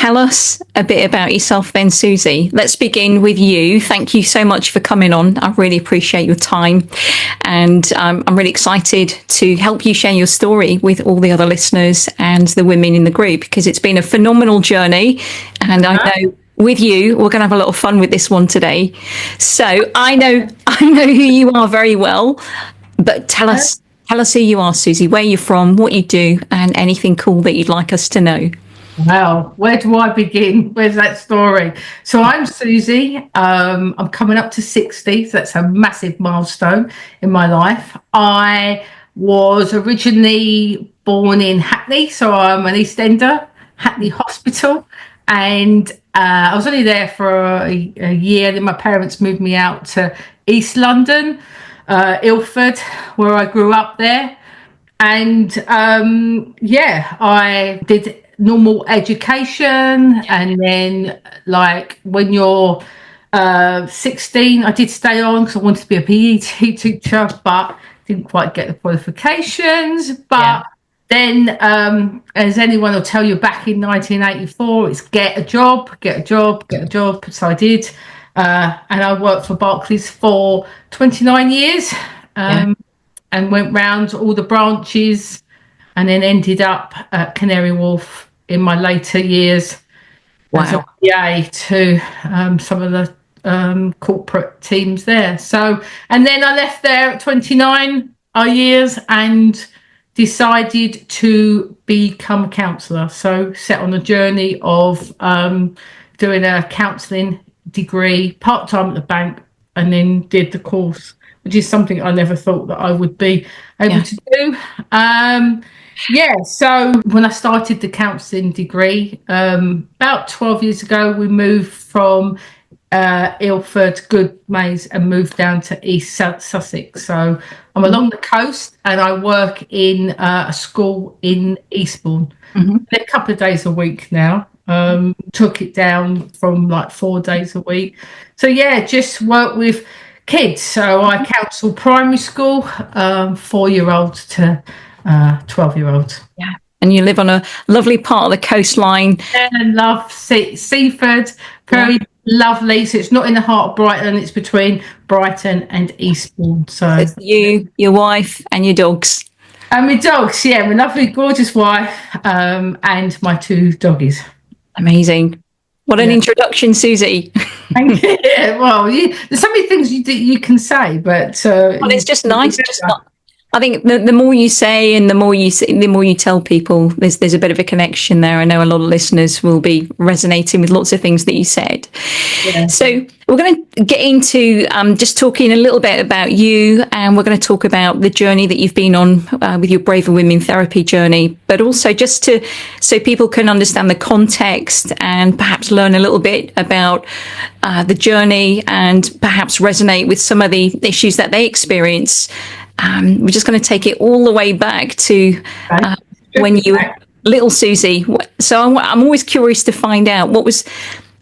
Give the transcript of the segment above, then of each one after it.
tell us a bit about yourself then, Susie? Let's begin with you. Thank you so much for coming on. I really appreciate your time. And I'm really excited to help you share your story with all the other listeners and the women in the group, because it's been a phenomenal journey. And I know with you, we're going to have a lot of fun with this one today. So I know who you are very well, but tell us who you are, Susie, where you're from, what you do, and anything cool that you'd like us to know. Well, where do I begin? Where's that story? So I'm Susie. I'm coming up to 60. So that's a massive milestone in my life. I was originally born in Hackney, so I'm an East Ender, Hackney Hospital. And I was only there for a year. Then my parents moved me out to East London, Ilford, where I grew up there. And I did normal education, and then like when you're 16, I did stay on because I wanted to be a PE teacher, but didn't quite get the qualifications. But then, as anyone will tell you, back in 1984, it's get a job. So I did, and I worked for Barclays for 29 years, and went round all the branches, and then ended up at Canary Wharf in my later years as a PA to some of the corporate teams there. So, and then I left there at 29 years and decided to become a counsellor. So set on a journey of doing a counselling degree, part-time at the bank, and then did the course, which is something I never thought that I would be able to do. So when I started the counselling degree, about 12 years ago, we moved from Ilford, Goodmayes, and moved down to East Sussex. So I'm along the coast, and I work in a school in Eastbourne. A couple of days a week now. Took it down from like 4 days a week. So just work with kids. So I counsel primary school, 4-year-olds to 12-year-olds. Yeah. And you live on a lovely part of the coastline. And I love Seaford, very lovely. So it's not in the heart of Brighton, it's between Brighton and Eastbourne. So it's you, your wife, and your dogs. And my dogs, my lovely, gorgeous wife, and my 2 doggies. Amazing. What an introduction, Susie. Thank you. Well, there's so many things you can say, but it's just nice. I think the more you say and the more you tell people, there's a bit of a connection there. I know a lot of listeners will be resonating with lots of things that you said. Yeah. So we're going to get into just talking a little bit about you, and we're going to talk about the journey that you've been on with your Braver Women therapy journey, but also just so people can understand the context and perhaps learn a little bit about the journey and perhaps resonate with some of the issues that they experience. We're just going to take it all the way back to when you were little Susie. So I'm always curious to find out what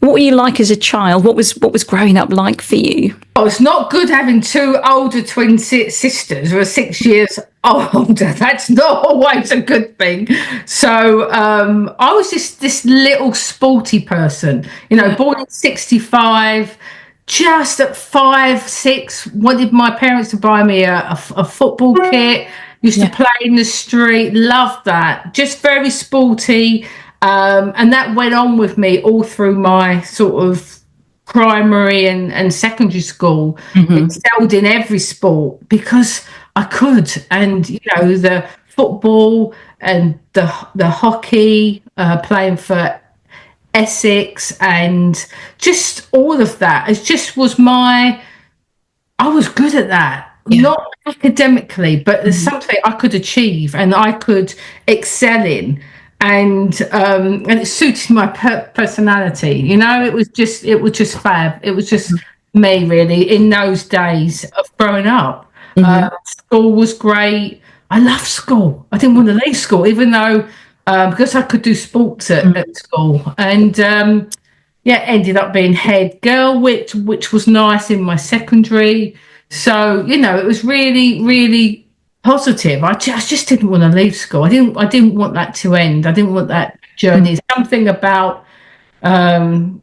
were you like as a child? What was growing up like for you? Oh, it's not good having 2 older twin sisters who are 6 years older. That's not always a good thing. So I was just this little sporty person, born in 65. Just at 5, 6, wanted my parents to buy me a football kit. Used to play in the street. Loved that. Just very sporty. And that went on with me all through my sort of primary and secondary school. Excelled in every sport because I could. And, the football and the hockey, playing for Essex, and just all of that. It just was I was good at that. Not academically, but there's something I could achieve and I could excel in, and it suited my personality. It was just fab. It was just me, really, in those days of growing up. School was great. I loved school. I didn't want to leave school, even though because I could do sports at school, and ended up being head girl, which was nice in my secondary. So it was really, really positive. I just didn't want to leave school. I didn't want that to end. I didn't want that journey. Something about me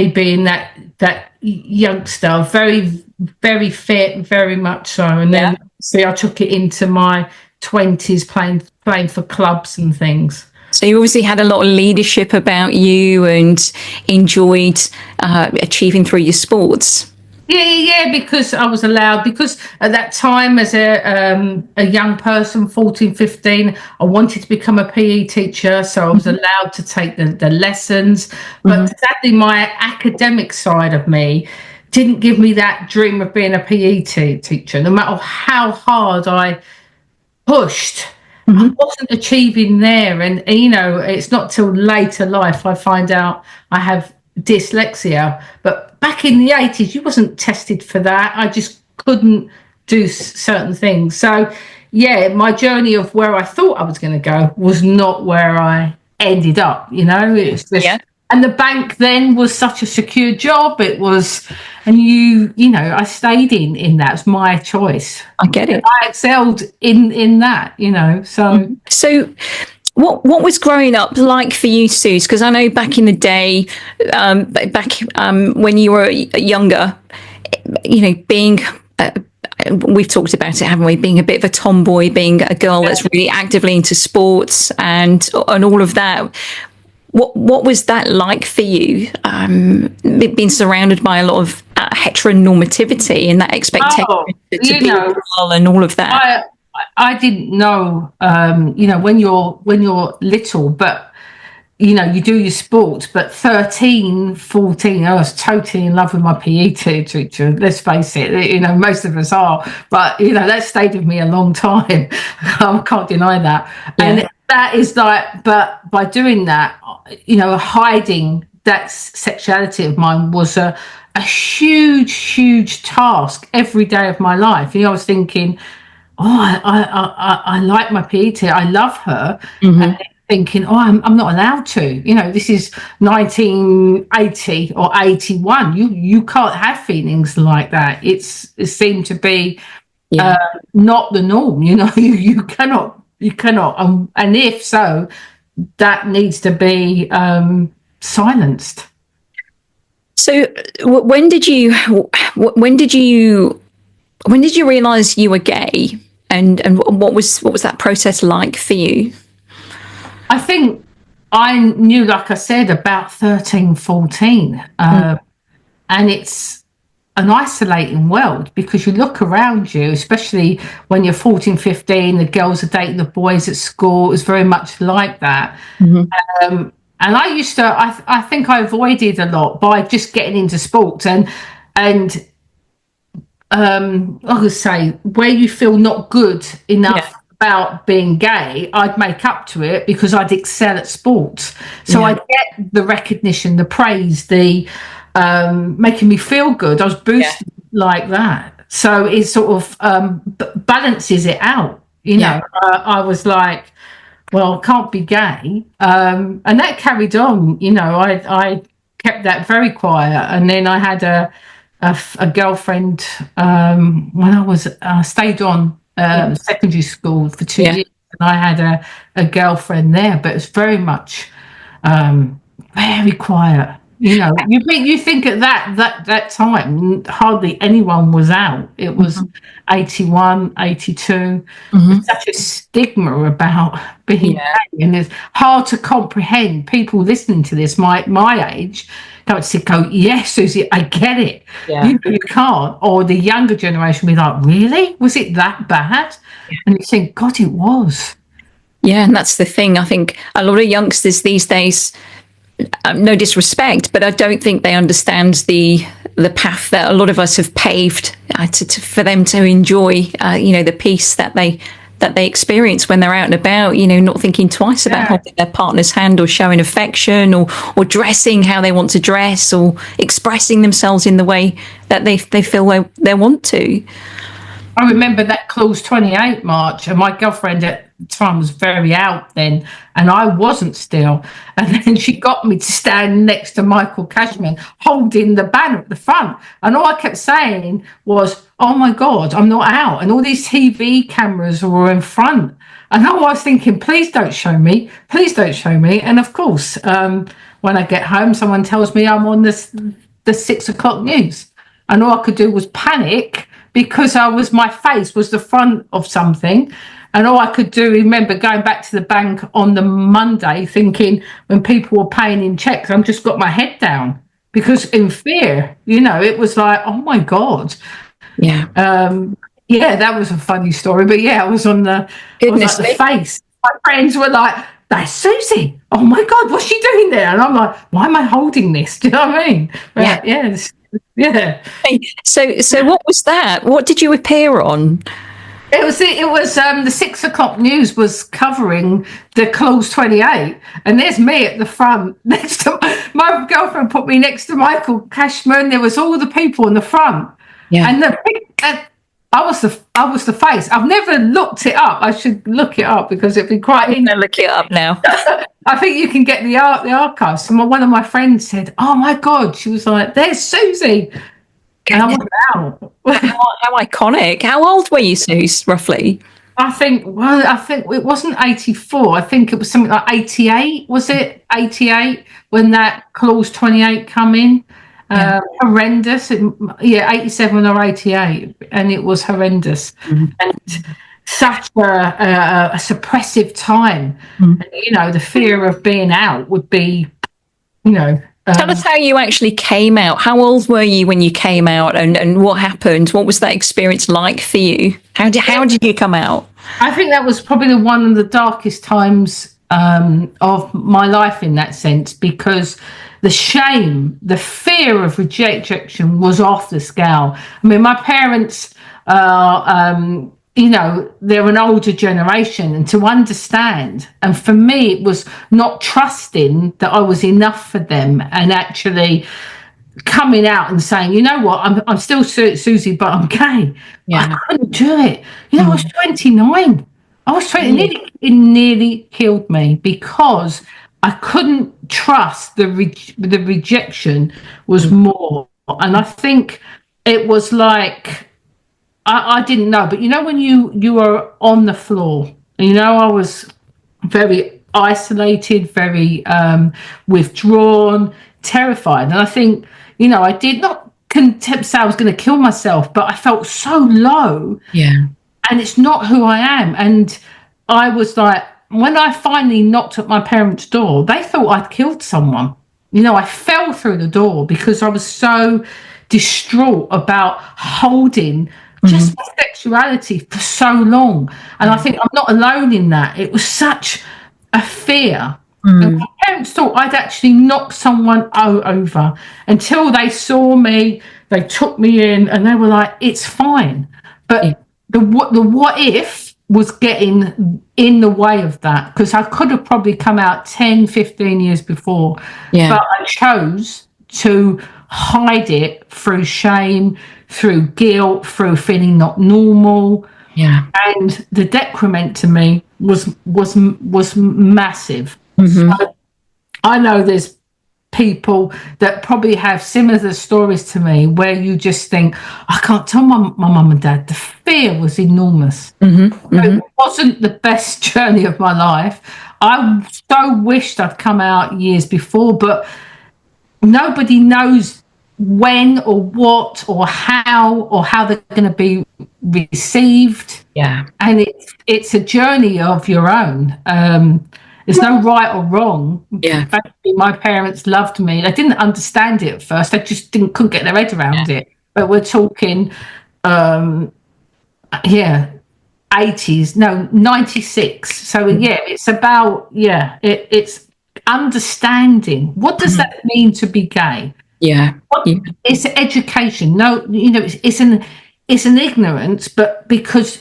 being that youngster, very, very fit, very much so. And then see, I took it into my 20s playing for clubs and things. So you obviously had a lot of leadership about you and enjoyed achieving through your sports. Yeah, because I was allowed, because at that time as a young person, 14, 15, I wanted to become a PE teacher, so I was allowed to take the lessons. But sadly, my academic side of me didn't give me that dream of being a PE teacher. No matter how hard I pushed, I wasn't achieving there. And, you know, it's not till later life I find out I have dyslexia. But back in the 80s, you wasn't tested for that. I just couldn't do certain things. So, yeah, my journey of where I thought I was going to go was not where I ended up, you know. It's just... And the bank then was such a secure job. It was, and you know, I stayed in that. It was my choice. I get it. I excelled in that, you know. So, what was growing up like for you, Suze? Because I know back in the day, when you were younger, you know, being we've talked about it, haven't we? Being a bit of a tomboy, being a girl that's really actively into sports and all of that. What was that like for you? Being surrounded by a lot of heteronormativity and that expectation to be a girl and all of that. I didn't know, you know, when you're little, but you know, you do your sports, but 13, 14, I was totally in love with my PE teacher. Let's face it, you know, most of us are, but you know, that stayed with me a long time. I can't deny that. Yeah. And that is like, but by doing that, you know, hiding that sexuality of mine was a huge task every day of my life. You know, I was thinking, oh, I like my PE teacher, I love her, and thinking, oh, I'm not allowed to. You know, this is 1980 or 81. You can't have feelings like that. It seemed to be not the norm. You know, you cannot. And if so, that needs to be silenced. So when did you realize you were gay, and what was that process like for you? I think I knew, like I said, about 13, 14. And it's an isolating world because you look around you, especially when you're 14, 15, the girls are dating the boys at school. It was very much like that. And I used to, I think I avoided a lot by just getting into sports and I would say where you feel not good enough about being gay, I'd make up to it because I'd excel at sports. So I'd get the recognition, the praise, the making me feel good. I was boosted like that. So it sort of balances it out. You know, I was like, well, I can't be gay. And that carried on. You know, I kept that very quiet. And then I had a girlfriend when I was stayed on secondary school for 2 years, and I had a girlfriend there, but it's very much very quiet. You know, you think at that time hardly anyone was out. It was 81, 82. There's such a stigma about being gay, and it's hard to comprehend. People listening to this, my age, go, yes, Susie, I get it. You can't. Or the younger generation will be like, really? Was it that bad? And you think, God, it was. Yeah, and that's the thing. I think a lot of youngsters these days, no disrespect, but I don't think they understand the path that a lot of us have paved for them to enjoy, you know, the peace that they experience when they're out and about, you know, not thinking twice about holding their partner's hand or showing affection or dressing how they want to dress or expressing themselves in the way that they feel they want to. I remember that Clause 28 march, and my girlfriend at the time was very out then, and I wasn't still. And then she got me to stand next to Michael Cashman holding the banner at the front. And all I kept saying was, oh my God, I'm not out. And all these TV cameras were in front. And I was thinking, please don't show me. Please don't show me. And of course, when I get home, someone tells me I'm on the 6 o'clock news, and all I could do was panic because my face was the front of something. And all I could do, remember going back to the bank on the Monday, thinking when people were paying in checks, I've just got my head down because in fear, it was like, oh my God. Yeah. Yeah, that was a funny story. But yeah, I was the face. My friends were like, that's Susie. Oh my God, what's she doing there? And I'm like, why am I holding this? Do you know what I mean? But, yeah. Hey, so what was that? What did you appear on? It was the 6 o'clock news was covering the Clause 28, and there's me at the front next to my girlfriend put me next to Michael Cashman. There was all the people in the front, and I was the face. I've never looked it up. I should look it up because it'd be quite interesting. I'll look it up now. I think you can get the archives. So one of my friends said, "Oh my God," she was like, "There's Susie." And I went, wow. How iconic. How old were you, Suze, roughly? I think it wasn't 84. I think it was something like 88. Was it 88 when that Clause 28 come in? Horrendous. 87 or 88. And it was horrendous. Mm-hmm. And such a suppressive time. Mm-hmm. And, the fear of being out would be, Tell us how you actually came out. How old were you when you came out, and what happened? What was that experience like for you? How did you come out? I think that was probably one of the darkest times of my life in that sense, because the shame, the fear of rejection was off the scale. I mean, my parents they're an older generation, and to understand, and for me it was not trusting that I was enough for them, and actually coming out and saying, you know what, I'm still Susie, but I'm gay. I couldn't do it. I was 29. I was 20. It nearly killed me because I couldn't trust the rejection was more. And I think it was like, I didn't know, but when you are on the floor, I was very isolated, very withdrawn, terrified. And I think, I did not say I was going to kill myself, but I felt so low. Yeah. And it's not who I am. And I was like, when I finally knocked at my parents' door, they thought I'd killed someone. I fell through the door because I was so distraught about holding just my sexuality for so long. And I think I'm not alone in that. It was such a fear. And my parents thought I'd actually knocked someone over until they saw me, they took me in, and they were like, it's fine. But the what if was getting in the way of that, because I could have probably come out 10, 15 years before. Yeah. But I chose to hide it through shame, through guilt, through feeling not normal. Yeah. And the decrement to me was massive. Mm-hmm. So I know there's people that probably have similar stories to me where you just think, I can't tell my mum and dad. The fear was enormous. Mm-hmm. Mm-hmm. It wasn't the best journey of my life. I so wished I'd come out years before, but nobody knows when or what or how they're going to be received. Yeah. And it's a journey of your own. There's no right or wrong. Yeah. Basically, my parents loved me. They didn't understand it at first. They just couldn't get their head around it. But we're talking 80s, no, 96. So it's about, it's understanding. What does that mean to be gay? Yeah. It's education. No, it's an ignorance, but because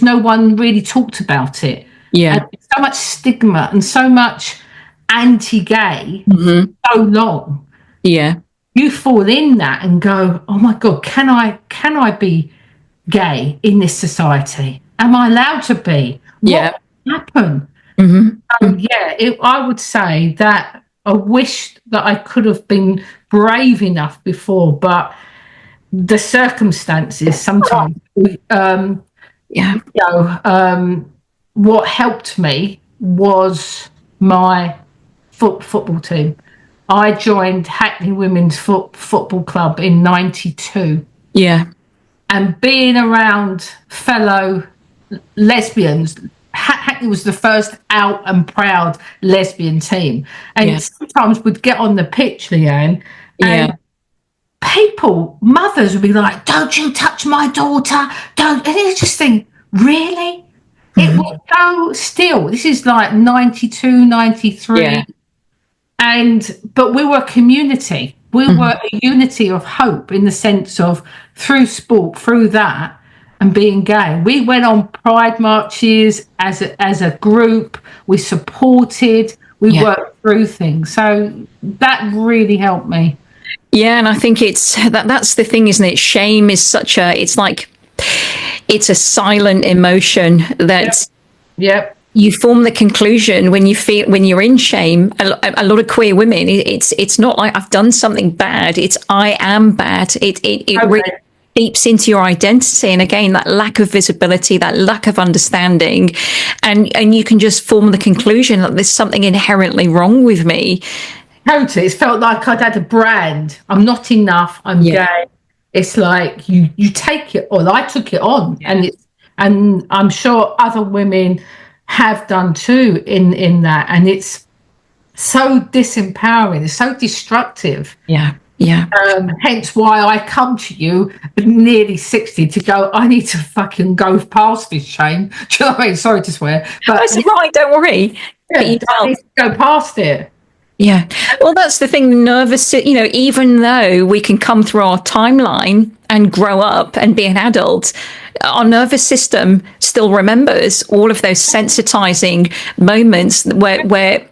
no one really talked about it. Yeah. And so much stigma and so much anti-gay so long. Yeah. You fall in that and go, oh my God, can I be gay in this society? Am I allowed to be? What will happen? Mm-hmm. So, I would say that I wish that I could have been brave enough before, but the circumstances sometimes, what helped me was my football team. I joined Hackney Women's Football Club in '92. Yeah. And being around fellow lesbians, Hackney was the first out and proud lesbian team. And sometimes we'd get on the pitch, Leanne, and mothers would be like, "Don't you touch my daughter, don't." And you just think, really? It was so still. This is like 92, 93. Yeah. But we were a community. We were a unity of hope in the sense of through sport, through that, and being gay. We went on pride marches as a group. We supported. We worked through things. So that really helped me. Yeah, and I think that's the thing, isn't it? Shame is it's a silent emotion that you form the conclusion when you're in shame. A lot of queer women, it's not like I've done something bad. It's I am bad. It really seeps into your identity, and again, that lack of visibility, that lack of understanding, and you can just form the conclusion that there's something inherently wrong with me. Totally, it felt like I'd had a brand. I'm not enough. I'm gay. It's like you take it on. I took it on, and I'm sure other women have done too in that, and it's so disempowering. It's so destructive. Yeah. Hence why I come to you nearly 60 to go, I need to fucking go past this shame. Do you know what I mean? Sorry to swear. But that's right, don't worry. I need to go past it. Yeah. Well, that's the thing, even though we can come through our timeline and grow up and be an adult, our nervous system still remembers all of those sensitizing moments where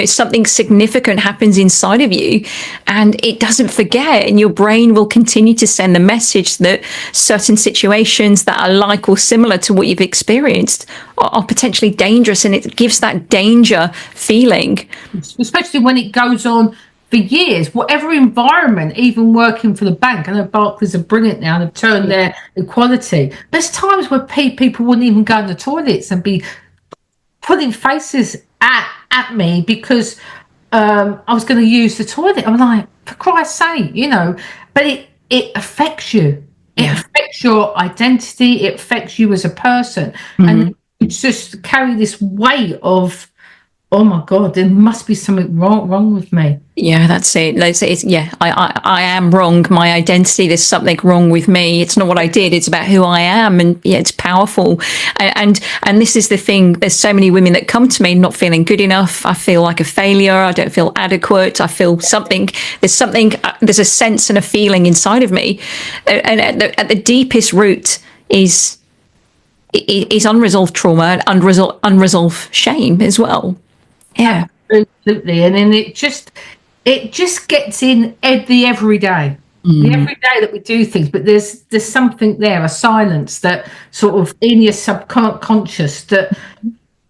something significant happens inside of you and it doesn't forget, and your brain will continue to send the message that certain situations that are like or similar to what you've experienced are potentially dangerous, and it gives that danger feeling. Especially when it goes on for years, whatever environment, even working for the bank. I know Barclays are brilliant now, they've turned their equality. There's times where people wouldn't even go in the toilets and be putting faces at me because I was going to use the toilet. I'm like, for Christ's sake, but it affects you. It affects your identity. It affects you as a person. And you just carry this weight of, oh my God, there must be something wrong with me. Yeah, that's it. I am wrong. My identity, there's something wrong with me. It's not what I did. It's about who I am. And it's powerful. And this is the thing. There's so many women that come to me not feeling good enough. I feel like a failure. I don't feel adequate. I feel something. There's a sense and a feeling inside of me. And at the deepest root is unresolved trauma and unresolved shame as well. Yeah. Absolutely. And then it just gets in the everyday. The everyday that we do things, but there's something there, a silence that sort of in your subconscious that,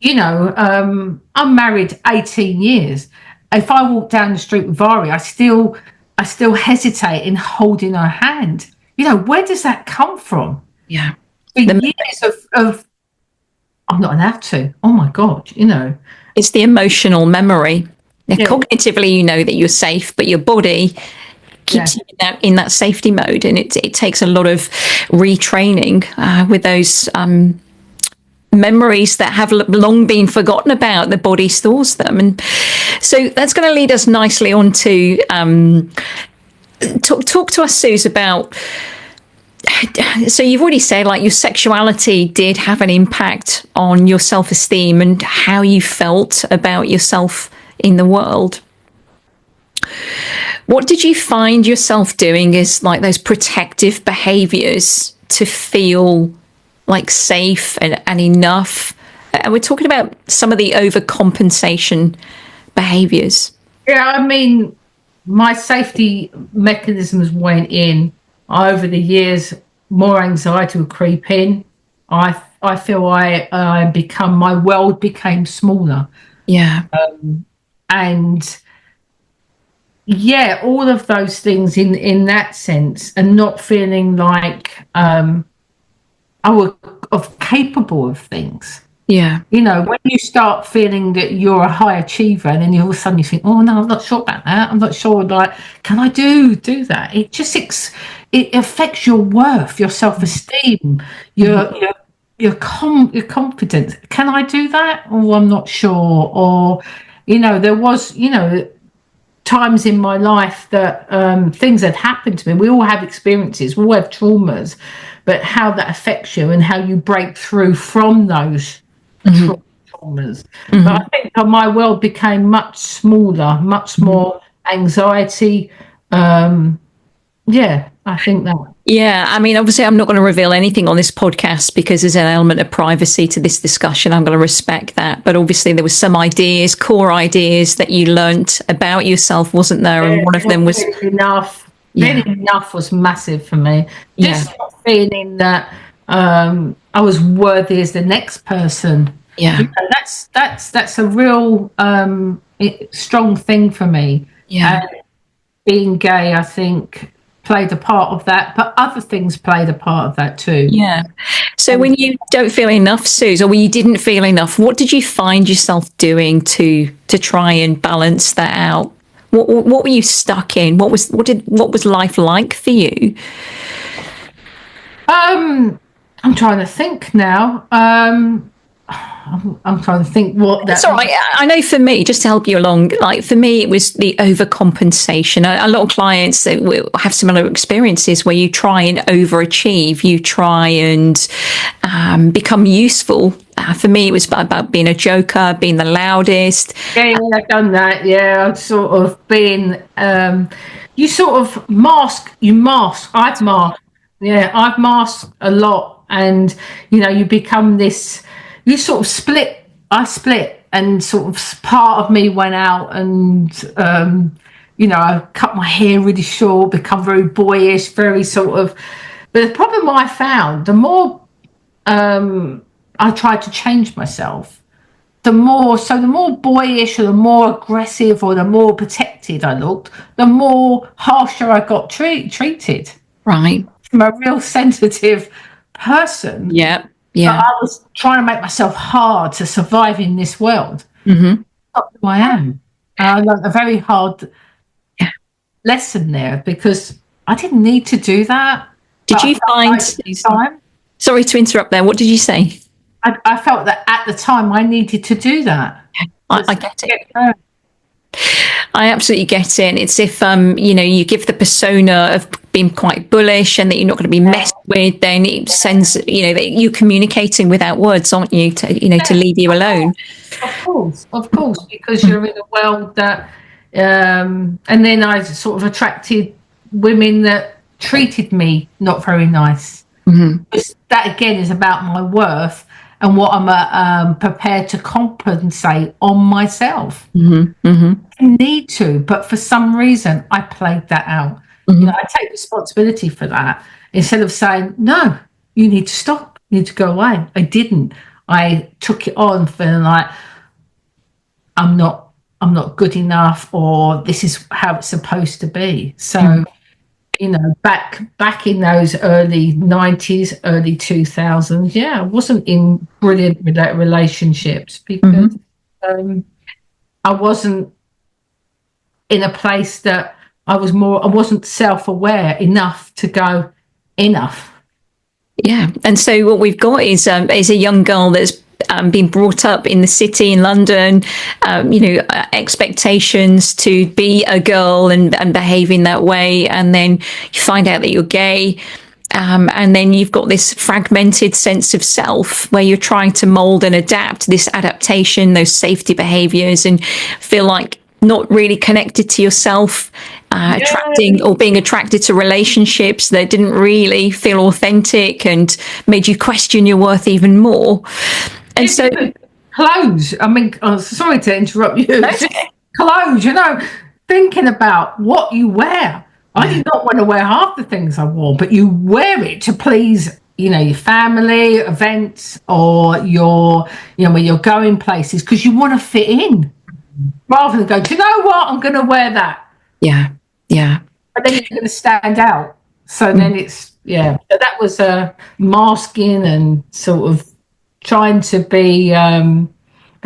I'm married 18 years. If I walk down the street with Vari, I still hesitate in holding her hand. Where does that come from? Yeah. For years of I'm not allowed to. Oh my God, It's the emotional memory. Cognitively, you know that you're safe, but your body keeps you in that safety mode, and it takes a lot of retraining with those memories that have long been forgotten about. The body stores them, and so that's going to lead us nicely on to talk to us, Suze, about. So you've already said like your sexuality did have an impact on your self-esteem and how you felt about yourself in the world. What did you find yourself doing as like those protective behaviors to feel like safe and enough? And we're talking about some of the overcompensation behaviors. Yeah, I mean, my safety mechanisms went in. Over the years, more anxiety would creep in. I feel my world became smaller. Yeah. All of those things in that sense, and not feeling like I was capable of things. Yeah. You know, when you start feeling that you're a high achiever, and then all of a sudden you think, oh no, I'm not sure about that. I'm not sure, like, can I do that? It just it affects your worth, your self-esteem, your confidence. Can I do that? Oh, I'm not sure. Or, you know, there was, you know, times in my life that things had happened to me. We all have experiences, we all have traumas, but how that affects you and how you break through from those traumas. But I think my world became much smaller, much more anxiety. Yeah, I think that. Yeah, I mean, obviously, I'm not going to reveal anything on this podcast because there's an element of privacy to this discussion. I'm going to respect that. But obviously, there was some ideas, core ideas that you learnt about yourself, wasn't there? And one of them was enough. Being enough was massive for me. Just not feeling that I was worthy as the next person. Yeah, you know, that's a real strong thing for me. Yeah. And being gay, I think, played a part of that, but other things played a part of that too. Yeah. So when you don't feel enough, Suze, or when you didn't feel enough, what did you find yourself doing to try and balance that out? What were you stuck in? What was life like for you? I'm trying to think now. I'm trying to think what That's all right. I know for me, just to help you along, like for me, it was the overcompensation. A lot of clients that will have similar experiences where you try and overachieve, you try and become useful. For me, it was about being a joker, being the loudest. Yeah, I've done that. Yeah, I've sort of been. You sort of mask. You mask. I've masked. Yeah, I've masked a lot, and you know, you become this. You sort of split. I split, and sort of part of me went out, and you know, I cut my hair really short, become very boyish, very sort of. But the problem I found, the more I tried to change myself, the more boyish or the more aggressive or the more protected I looked, the more harsher I got treated. Right. I'm a real sensitive person. Yeah. But I was trying to make myself hard to survive in this world. Mm-hmm. That's who I am. And I learned a very hard lesson there because I didn't need to do that. Did you find... Sorry to interrupt there. What did you say? I felt that at the time I needed to do that. I get it. I absolutely get it. It's if you know, you give the persona of being quite bullish and that you're not going to be messed with, then it sends, you know, that you're communicating without words, aren't you? To, you know, to leave you alone. Of course, because you're in a world that, and then I sort of attracted women that treated me not very nice. Mm-hmm. That again is about my worth and what I'm prepared to compensate on myself. Mm-hmm. Mm-hmm. I need to, but for some reason I played that out. Mm-hmm. You know, I take responsibility for that instead of saying, no, you need to stop, you need to go away. I didn't. I took it on feeling like I'm not good enough, or this is how it's supposed to be. So, you know, back in those early 90s, early 2000s, I wasn't in brilliant relationships because I wasn't in a place that I wasn't self-aware enough to go enough. Yeah, and so what we've got is a young girl that's been brought up in the city in London, you know, expectations to be a girl and behave in that way, and then you find out that you're gay. And then you've got this fragmented sense of self where you're trying to mold and adapt this adaptation, those safety behaviors, and feel like not really connected to yourself, attracting or being attracted to relationships that didn't really feel authentic and made you question your worth even more. And so clothes, I mean, sorry to interrupt you. Clothes, you know, thinking about what you wear. I did not want to wear half the things I wore, but you wear it to please, you know, your family, events, or your, you know, when you're going places, because you want to fit in rather than go, do you know what? I'm going to wear that. Yeah. But then you're going to stand out. So then it's, so that was masking and sort of trying to be a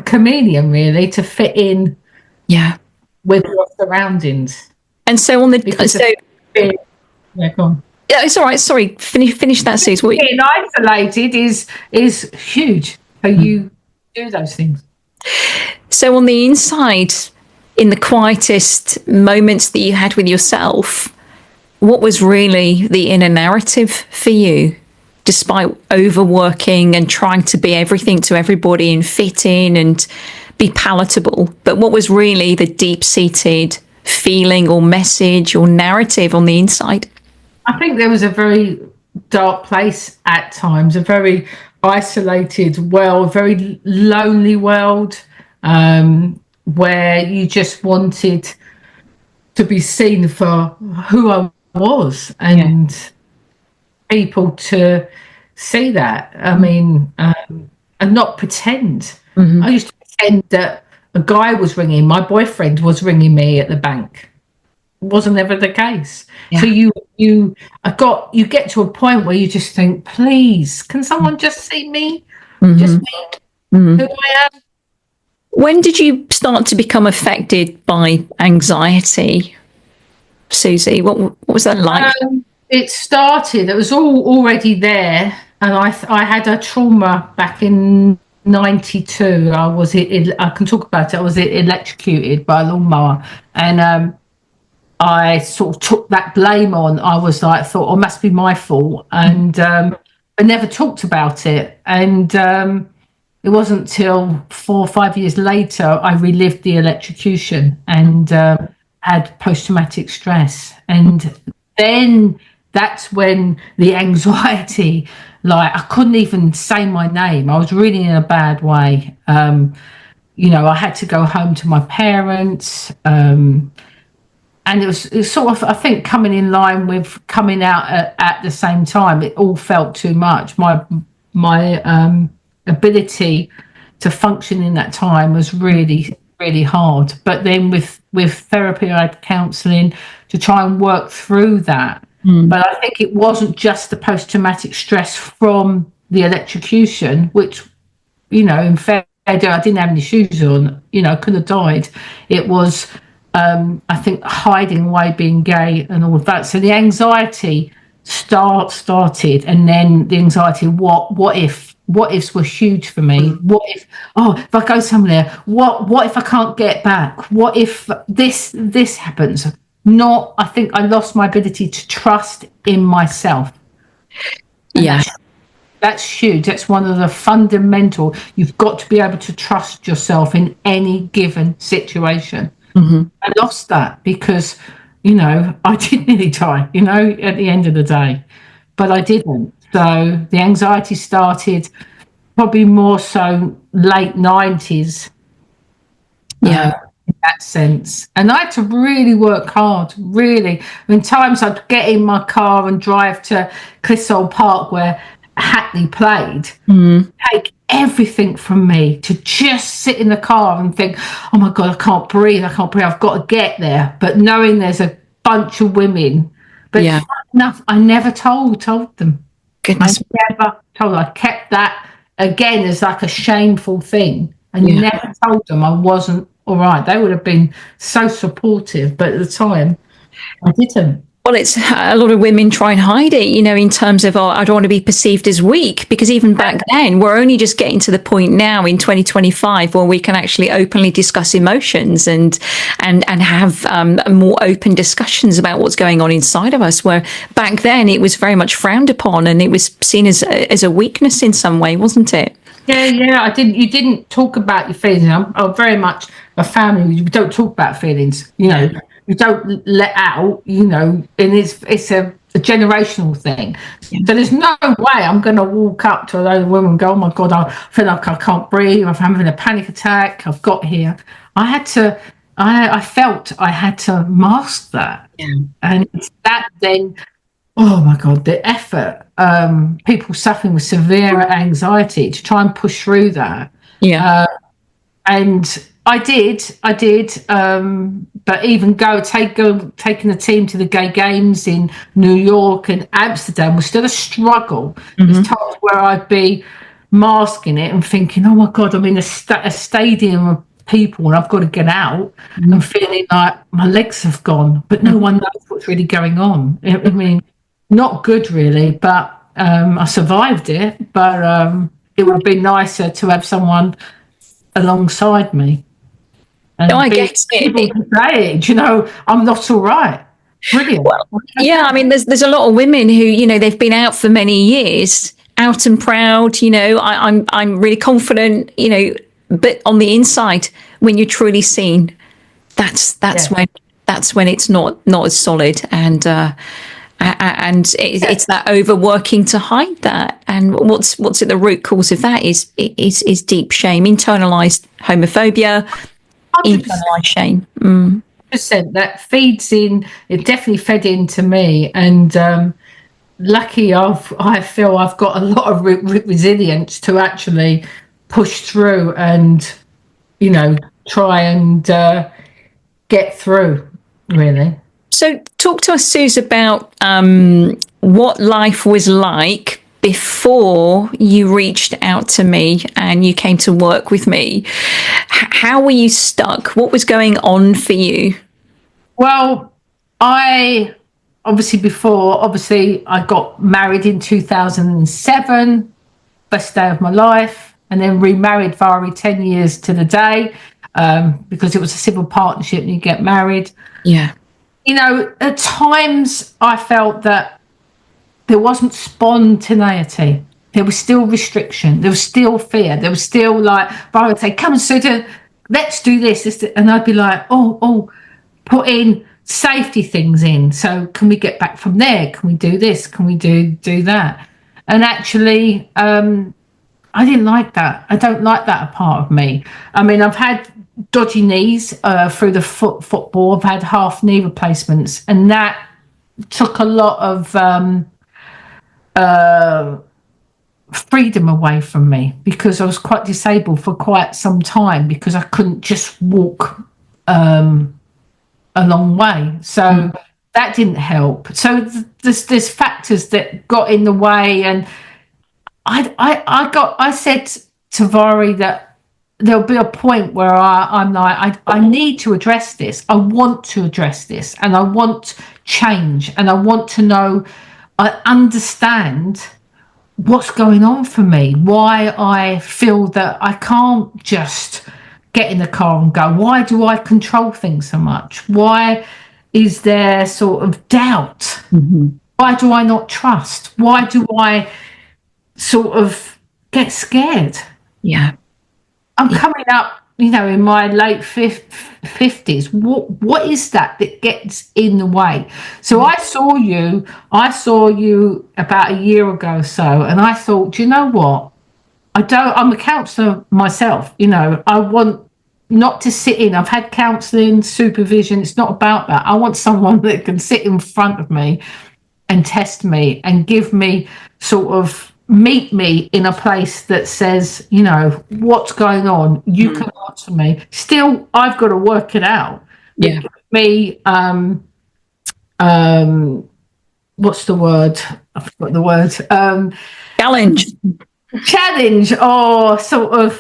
chameleon, really, to fit in with your surroundings. And so on the yeah, go on. Yeah, it's all right. Sorry, finish that, Suze. Being isolated is huge. So you do those things. So on the inside, in the quietest moments that you had with yourself, what was really the inner narrative for you, despite overworking and trying to be everything to everybody and fit in and be palatable? But what was really the deep-seated feeling or message or narrative on the inside? I think there was a very dark place at times, a very isolated world, very lonely world, where you just wanted to be seen for who I was and people to see that. I mean, and not pretend. I used to pretend that a guy was ringing, my boyfriend was ringing me at the bank. Wasn't ever the case. So you get to a point where you just think, please, can someone just see me? Just me, who I am. When did you start to become affected by anxiety, Susie? What was that like? It was all already there, and I had a trauma back in 92. I can talk about it. I was electrocuted by a lawnmower, and I sort of took that blame on. I was like, thought, oh, it must be my fault. And I never talked about it. And it wasn't until 4 or 5 years later, I relived the electrocution and had post-traumatic stress. And then that's when the anxiety, like I couldn't even say my name. I was really in a bad way. I had to go home to my parents. And it was sort of, I think, coming in line with coming out at the same time. It all felt too much. My ability to function in that time was really, really hard. But then with therapy, I had counselling to try and work through that. But I think it wasn't just the post-traumatic stress from the electrocution, which, in fair I didn't have any shoes on. I could have died. It was... I think hiding away, being gay and all of that. So the anxiety started, and then the anxiety, what ifs were huge for me. What if I go somewhere, what if I can't get back? What if this happens? I think I lost my ability to trust in myself. Yeah. That's huge. That's one of the fundamental. You've got to be able to trust yourself in any given situation. I lost that because, I did nearly die, at the end of the day, but I didn't. So the anxiety started probably more so late 90s. In that sense. And I had to really work hard, really. Times I'd get in my car and drive to Clissold Park where Hackney played, take everything from me to just sit in the car and think, oh my God, I can't breathe, I've got to get there. But knowing there's a bunch of women, but enough, I never told them. Goodness. I never told them. I kept that again as like a shameful thing. I never told them I wasn't all right. They would have been so supportive, but at the time I didn't. Well, it's a lot of women try and hide it, in terms of, I don't want to be perceived as weak, because even back then, we're only just getting to the point now in 2025 where we can actually openly discuss emotions and have more open discussions about what's going on inside of us, where back then it was very much frowned upon and it was seen as a weakness in some way, wasn't it? Yeah. You didn't talk about your feelings. I'm very much a family. We don't talk about feelings, You don't let out, and it's a generational thing. So there's no way I'm going to walk up to a load of women and go, oh my God, I feel like I can't breathe. I'm having a panic attack. I've got here. I felt I had to mask that. And that then, oh my God, the effort, people suffering with severe anxiety to try and push through that. And I did. But even taking the team to the gay games in New York and Amsterdam was still a struggle. There's times where I'd be masking it and thinking, oh my God, I'm in a stadium of people and I've got to get out, and feeling like my legs have gone, but no one knows what's really going on. I mean, not good really, but I survived it. But it would have been nicer to have someone alongside me. And No, I get able it. to say it, I'm not all right. Brilliant. Well, yeah, I mean, there's a lot of women who, they've been out for many years, out and proud. I'm really confident. But on the inside, when you're truly seen, that's when it's not as solid, and it's that overworking to hide that. And what's at the root cause of that is deep shame, internalized homophobia, 100%. internalized shame. That feeds in. It definitely fed into me, and lucky I feel I've got a lot of resilience to actually push through and try and get through, really. So talk to us, Suze, about what life was like before you reached out to me and you came to work with me. How were you stuck? What was going on for you? Well, I got married in 2007, best day of my life, and then remarried Vari 10 years to the day, because it was a civil partnership and you get married. Yeah. At times I felt that there wasn't spontaneity. There was still restriction. There was still fear. There was still like, Vari would say, come on, Suda, let's do this. And I'd be like, oh, put in safety things in. So can we get back from there? Can we do this? Can we do that? And actually, I didn't like that. I don't like that a part of me. I mean, I've had dodgy knees through the football. I've had half knee replacements, and that took a lot of freedom away from me, because I was quite disabled for quite some time, because I couldn't just walk a long way. So that didn't help. So there's factors that got in the way, and I said to Vari that there'll be a point where I'm like, I need to address this. I want to address this, and I want change, and I want to know, I understand what's going on for me, why I feel that I can't just get in the car and go. Why do I control things so much? Why is there sort of doubt? Why do I not trust? Why do I sort of get scared? Yeah. I'm coming up, in my late 50s. What is that gets in the way? So I saw you about a year ago or so, and I thought, do you know what? I'm a counsellor myself, I want not to sit in. I've had counselling, supervision. It's not about that. I want someone that can sit in front of me and test me and give me meet me in a place that says, what's going on? You can answer me. Still, I've got to work it out. Yeah. Me, what's the word? I forgot the word. Challenge, or sort of,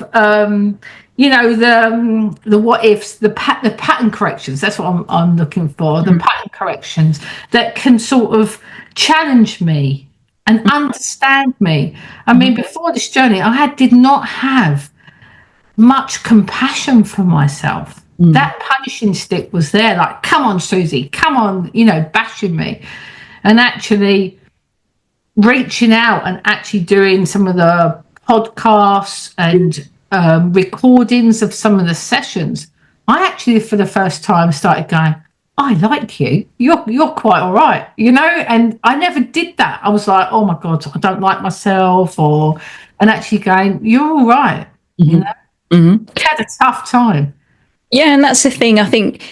the what ifs, the pattern corrections. That's what I'm looking for. The pattern corrections that can sort of challenge me and understand me. I mean, before this journey, did not have much compassion for myself. That punishing stick was there, like, come on, Susie, come on, bashing me. And actually reaching out and actually doing some of the podcasts and recordings of some of the sessions, I actually, for the first time, started going, I like you. You're quite all right, and I never did that. I was like, oh my God, I don't like myself, and actually going, you're all right. I had a tough time. Yeah, and that's the thing. I think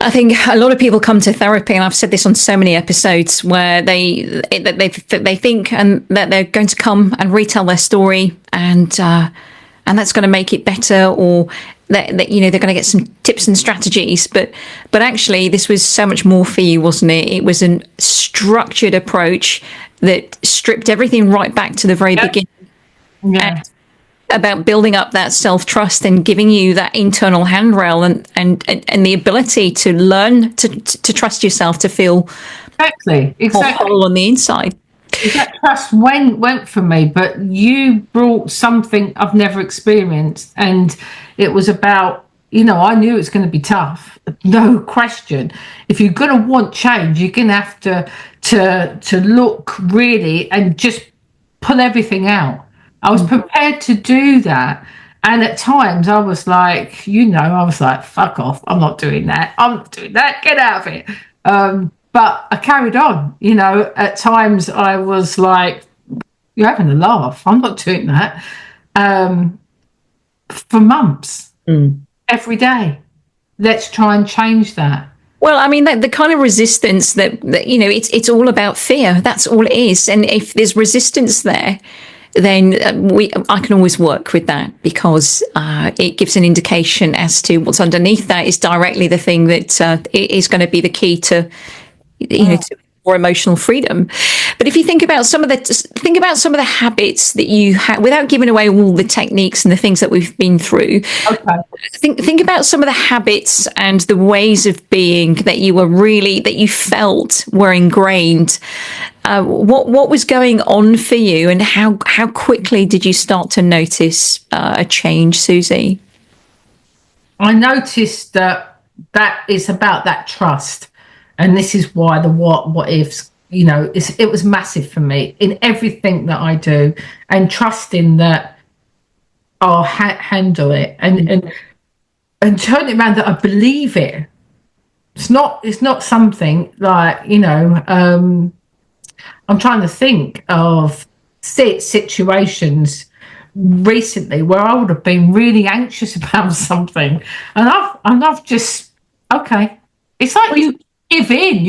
a lot of people come to therapy, and I've said this on so many episodes, where they think and that they're going to come and retell their story, and that's going to make it better, or that they're going to get some tips and strategies. But actually, this was so much more for you, wasn't it? It was a structured approach that stripped everything right back to the very beginning. Yeah. about building up that self-trust and giving you that internal handrail and the ability to learn to trust yourself, to feel more whole on the inside. That trust went for me, but you brought something I've never experienced, and it was about, I knew it was going to be tough, no question. If you're going to want change, you're going to have to look really and just pull everything out. I was prepared to do that, and at times I was like, I was like, fuck off, I'm not doing that, get out of it. But I carried on, at times I was like, you're having a laugh, I'm not doing that. For months, every day. Let's try and change that. Well, I mean, the kind of resistance that it's all about fear. That's all it is. And if there's resistance there, then I can always work with that, because it gives an indication as to what's underneath that is directly the thing that is going to be the key to, to more emotional freedom. But if you think about some of the habits that you have, without giving away all the techniques and the things that we've been through, think about some of the habits and the ways of being that you felt were ingrained. What was going on for you, and how quickly did you start to notice a change, Susie? I noticed that is about that trust. And this is why the what ifs, it was massive for me in everything that I do, and trusting that I'll handle it and turn it around, that I believe it. It's not something like, I'm trying to think of situations recently where I would have been really anxious about something, and I've just, okay. It's like you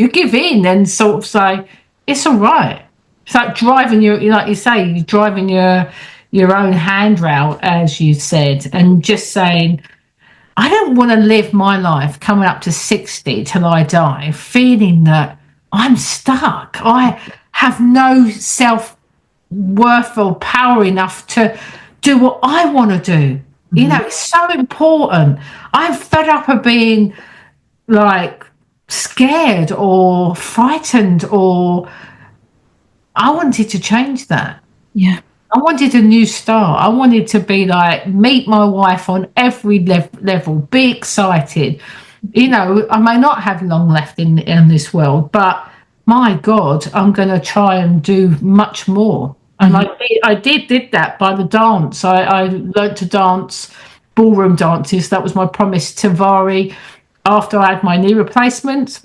give in and sort of say, it's all right. It's like driving you're driving your own handrail, as you said, and just saying, I don't want to live my life coming up to 60 till I die feeling that I'm stuck. I have no self-worth or power enough to do what I want to do. It's so important. I'm fed up of being like scared or frightened, or I wanted to change that. Yeah. I wanted a new start. I wanted to be like, meet my wife on every level, be excited. I may not have long left in this world, but my God, I'm going to try and do much more. And I did that by the dance. I learned to dance ballroom dances. That was my promise to Vari after I had my knee replacement.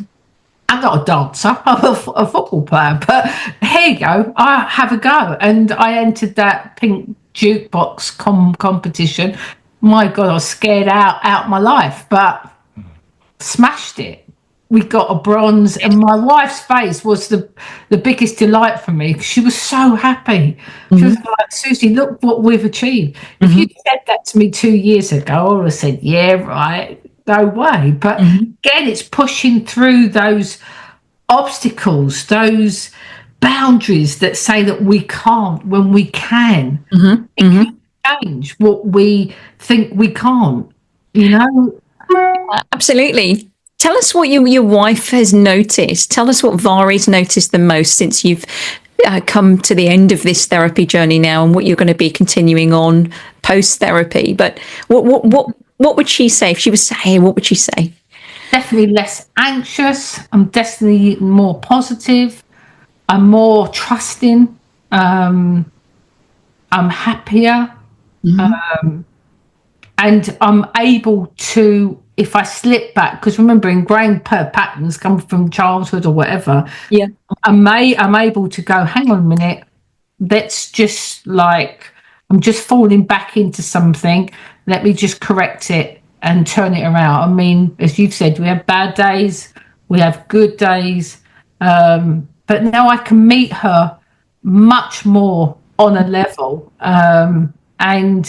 I'm not a dancer, I'm a football player, but here you go, I have a go. And I entered that pink jukebox competition. My God, I was scared out my life, but smashed it. We got a bronze, and my wife's face was the biggest delight for me, because she was so happy. She was like, Susie, look what we've achieved. If you said that to me 2 years ago, I would have said, yeah, right, no way. But again, it's pushing through those obstacles, those boundaries that say that we can't when we can. It can change what we think we can't, Absolutely. Tell us what your wife has noticed. Tell us what Vari's noticed the most since you've come to the end of this therapy journey now, and what you're going to be continuing on post therapy. But what would she say if she was here? What would she say? Definitely less anxious. I'm definitely more positive. I'm more trusting. I'm happier. And I'm able to, if I slip back, because remember, ingrained patterns come from childhood or whatever. Yeah. I'm able to go, hang on a minute, let's just I'm just falling back into something. Let me just correct it and turn it around. I mean, as you've said, we have bad days, we have good days. But now I can meet her much more on a level. And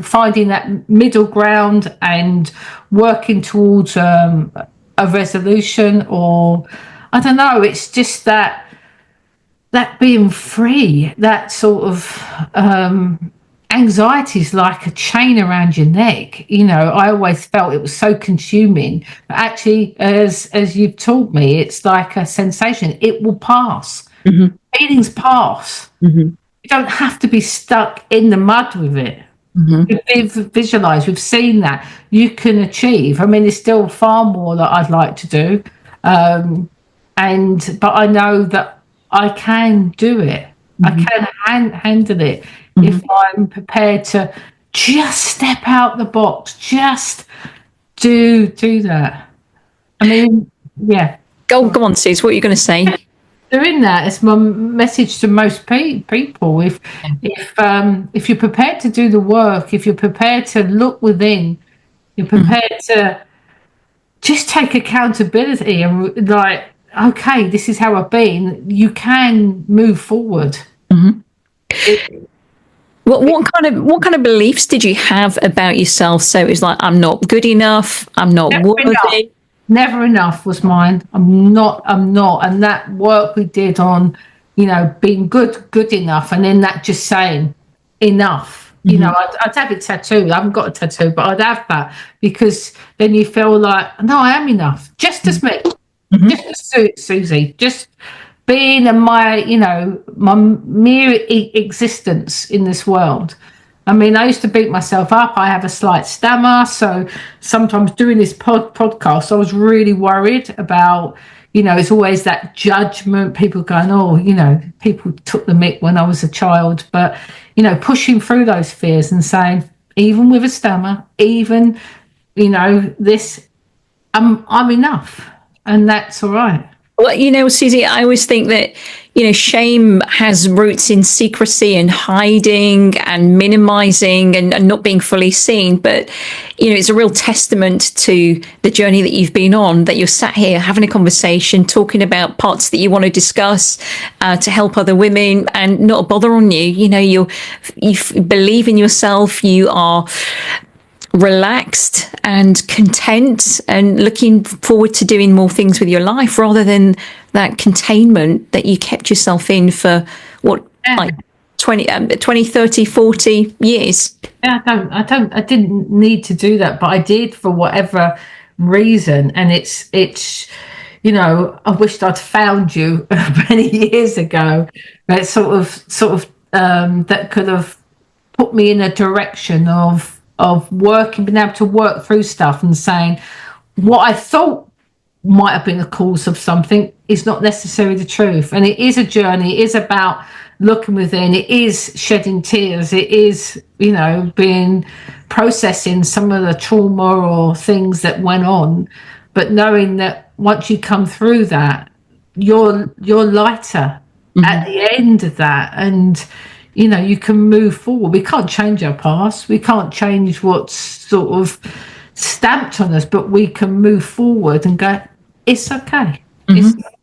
finding that middle ground and working towards a resolution, or I don't know, it's just that being free, that sort of anxiety is like a chain around your neck. You know, I always felt it was so consuming. But actually, as you've taught me, it's like a sensation. It will pass. Mm-hmm. Feelings pass. Mm-hmm. You don't have to be stuck in the mud with it. Mm-hmm. We've visualized, we've seen that you can achieve. I mean, there's still far more that I'd like to do. But I know that I can do it. Mm-hmm. I can handle it. Mm-hmm. If I'm prepared to just step out the box, just do that. I mean, yeah. Go on, Sus. What are you going to say? Doing that is my message to most people. If you're prepared to do the work, if you're prepared to look within, you're prepared to just take accountability and like, okay, this is how I've been. You can move forward. Mm-hmm. What kind of beliefs did you have about yourself? So it was like, I'm not good enough. I'm not worthy. Never enough was mine. I'm not. And that work we did on, you know, being good enough, and then that just saying enough. Mm-hmm. You know, I'd have it tattooed. I haven't got a tattoo, but I'd have that, because then you feel like, no, I am enough. Just as me. Mm-hmm. Just as Susie. Just being my mere existence in this world. I mean, I used to beat myself up. I have a slight stammer, so sometimes doing this podcast, I was really worried about, you know, it's always that judgment, people going, oh, you know, people took the mick when I was a child. But, you know, pushing through those fears and saying, even with a stammer, even, you know, I'm enough, and that's all right. Well, you know, Susie, I always think that, you know, shame has roots in secrecy and hiding and minimizing and not being fully seen. But, you know, it's a real testament to the journey that you've been on, that you're sat here having a conversation, talking about parts that you want to discuss to help other women, and not a bother on you. You know, you believe in yourself. You are relaxed and content and looking forward to doing more things with your life, rather than that containment that you kept yourself in for like 20, 30, 40 years. Yeah, I didn't need to do that, but I did for whatever reason. And it's, you know, I wished I'd found you many years ago, but sort of that could have put me in a direction of working, being able to work through stuff and saying what I thought might have been the cause of something is not necessarily the truth. And it is a journey. It is about looking within. It is shedding tears. It is, you know, processing some of the trauma or things that went on, but knowing that once you come through that, you're lighter at the end of that. And you know, you can move forward. We can't change our past. We can't change what's sort of stamped on us, but we can move forward and go, it's okay. It's okay.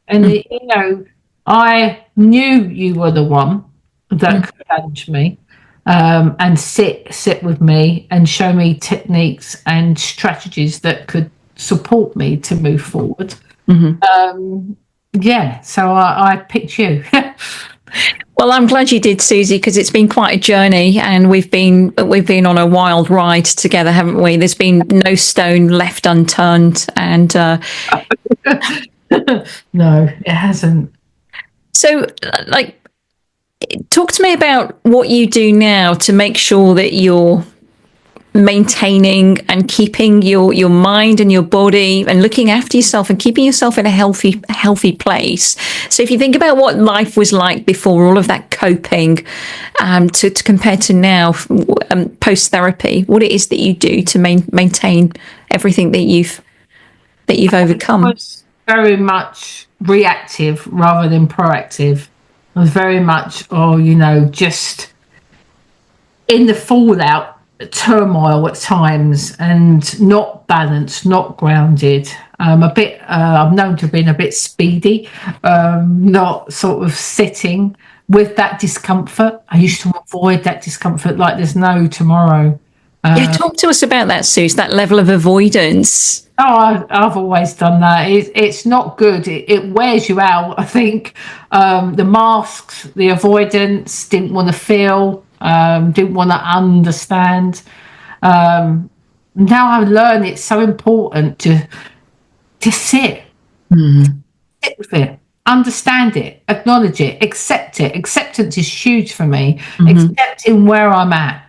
And, you know, I knew you were the one that could challenge me and sit with me and show me techniques and strategies that could support me to move forward. So I picked you. Well, I'm glad you did, Susie, because it's been quite a journey, and we've been on a wild ride together, haven't we? There's been no stone left unturned, and no, it hasn't. So, like, talk to me about what you do now to make sure that you're maintaining and keeping your mind and your body and looking after yourself and keeping yourself in a healthy place. So if you think about what life was like before all of that coping, to compare to now, post therapy, what it is that you do to maintain everything that you've overcome. I was very much reactive rather than proactive. I was very much, just in the fallout, turmoil at times, and not balanced, not grounded. I'm known to have been a bit speedy, not sort of sitting with that discomfort. I used to avoid that discomfort like there's no tomorrow. Talk to us about that, Suze, that level of avoidance. I've always done that. It's not good. It wears you out, I think. The masks, the avoidance, didn't want to feel. didn't want to understand. Now I've learned it's so important to sit with it, understand it, acknowledge it, accept it. Acceptance is huge for me. Accepting where I'm at.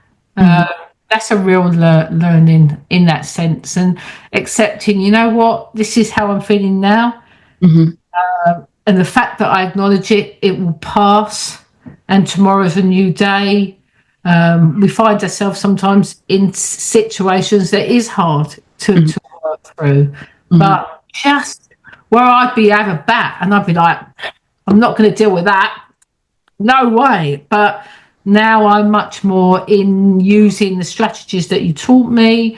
That's a real learning in that sense, and accepting, you know what, this is how I'm feeling now. And the fact that I acknowledge it, it will pass, and tomorrow's a new day. We find ourselves sometimes in situations that is hard to work through, but just where I'd be have a bat and I'd be like, I'm not going to deal with that, no way. But now I'm much more in using the strategies that you taught me,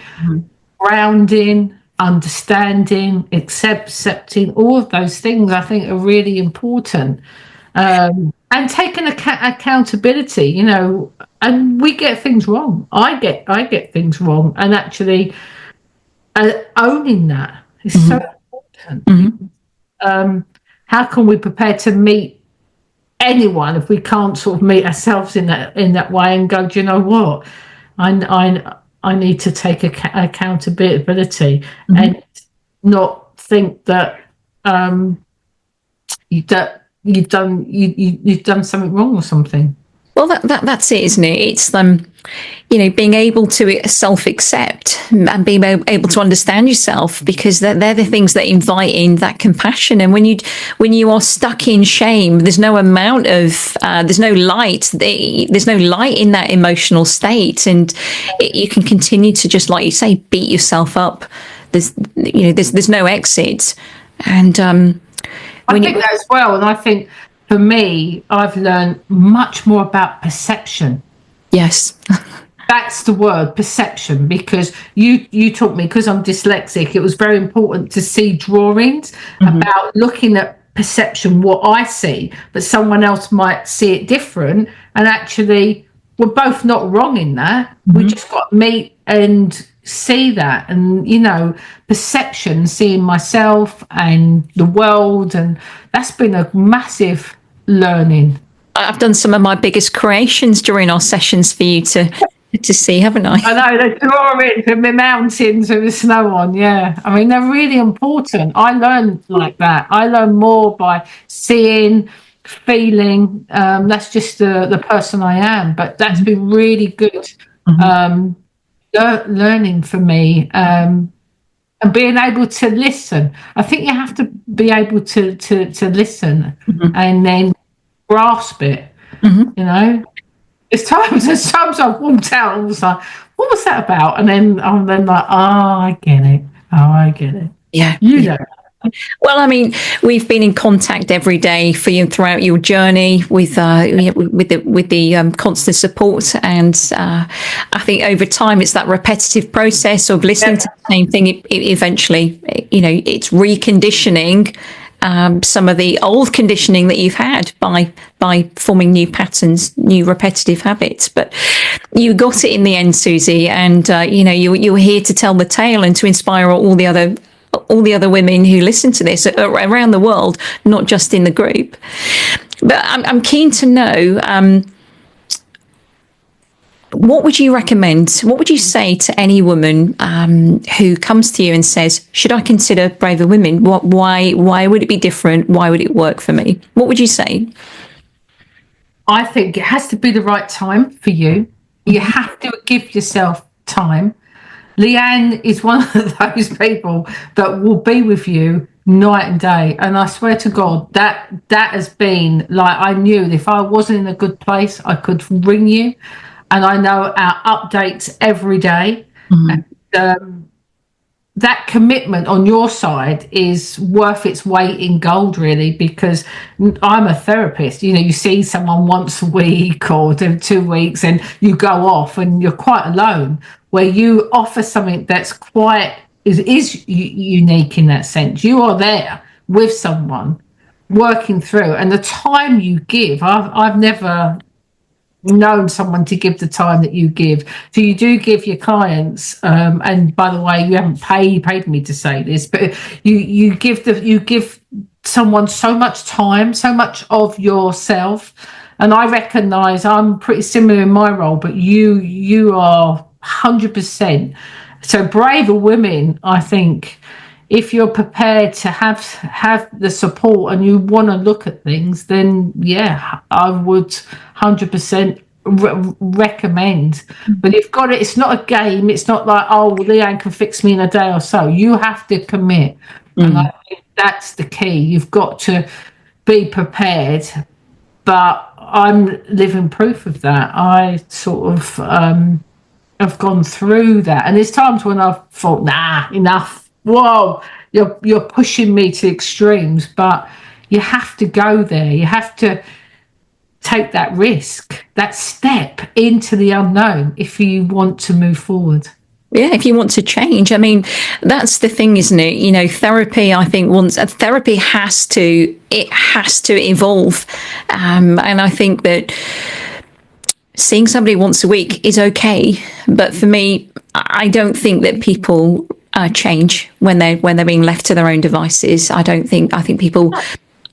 grounding, understanding, accepting, all of those things I think are really important. And taking accountability, you know, and we get things wrong. I get things wrong, and actually owning that is so important. How can we prepare to meet anyone if we can't sort of meet ourselves in that way and go, do you know what, I need to take accountability and not think that you've done something wrong or something. Well, that's it, isn't it? It's you know, being able to self-accept and being able to understand yourself, because they're the things that invite in that compassion. And when you are stuck in shame, there's no amount of there's no light in that emotional state, and you can continue to, just like you say, beat yourself up. There's no exit. And I think that as well. And I think for me, I've learned much more about perception. Yes. That's the word, perception, because you taught me, because I'm dyslexic, it was very important to see drawings about looking at perception, what I see, but someone else might see it different. And actually, we're both not wrong in that. We just got to meet and see that. And, you know, perception, seeing myself and the world, and that's been a massive learning. I've done some of my biggest creations during our sessions for you to see, haven't I? I know, the drawing from the mountains with the snow on, yeah. I mean, they're really important. I learned like that. I learn more by seeing, feeling. That's just the person I am. But that's been really good learning for me. And being able to listen. I think you have to be able to listen and then grasp it, you know. There's times I've walked out and was like, what was that about? And then I'm like, I get it. Yeah. You know. Well, I mean, we've been in contact every day for you throughout your journey with the constant support, and I think over time it's that repetitive process of listening to the same thing. It eventually, you know, it's reconditioning some of the old conditioning that you've had by forming new patterns, new repetitive habits. But you got it in the end, Susie, and you know, you're here to tell the tale and to inspire all the other women who listen to this around the world, not just in the group. But I'm keen to know, what would you recommend? What would you say to any woman who comes to you and says, should I consider Braver Women? Why would it be different? Why would it work for me? What would you say? I think it has to be the right time for you. You have to give yourself time. Leanne is one of those people that will be with you night and day. And I swear to God, that has been like, I knew if I wasn't in a good place, I could ring you. And I know our updates every day. And, that commitment on your side is worth its weight in gold, really, because I'm a therapist. You know, you see someone once a week or 2 weeks and you go off and you're quite alone, where you offer something that's quite is unique in that sense. You are there with someone working through, and the time you give, I've never known someone to give the time that you give. So you do give your clients, and by the way, you haven't paid me to say this, but you give someone so much time, so much of yourself, and I recognise I'm pretty similar in my role, but you are 100%. So braver women, I think, if you're prepared to have the support and you want to look at things, then yeah, I would 100% recommend. But you've got it. It's not a game. It's not like, oh, Leanne can fix me in a day or so. You have to commit, and I think that's the key. You've got to be prepared. But I'm living proof of that. I sort of have gone through that, and there's times when I've thought, nah, enough. Whoa, you're pushing me to extremes. But you have to go there. You have to take that risk, that step into the unknown if you want to move forward. Yeah, if you want to change. I mean, that's the thing, isn't it? You know, therapy, I think therapy has to evolve. And I think that seeing somebody once a week is okay. But for me, I don't think that people change when they're being left to their own devices. I think people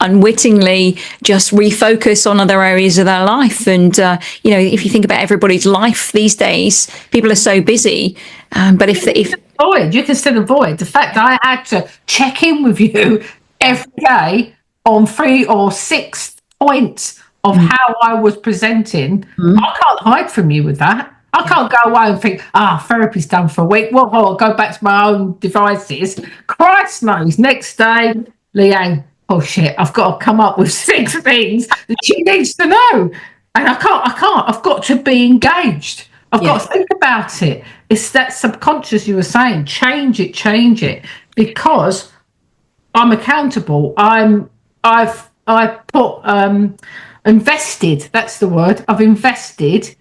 unwittingly just refocus on other areas of their life. And, you know, if you think about everybody's life these days, people are so busy. But if you can still avoid the fact that I had to check in with you every day on 3 or 6 points of how I was presenting, I can't hide from you with that. I can't go away and think, therapy's done for a week. Well, I'll go back to my own devices. Christ knows, next day, Leanne, oh shit, I've got to come up with 6 things that she needs to know. And I can't. I've got to be engaged. I've got to think about it. It's that subconscious you were saying. Change it. Because I'm accountable. I've invested, that's the word. I've invested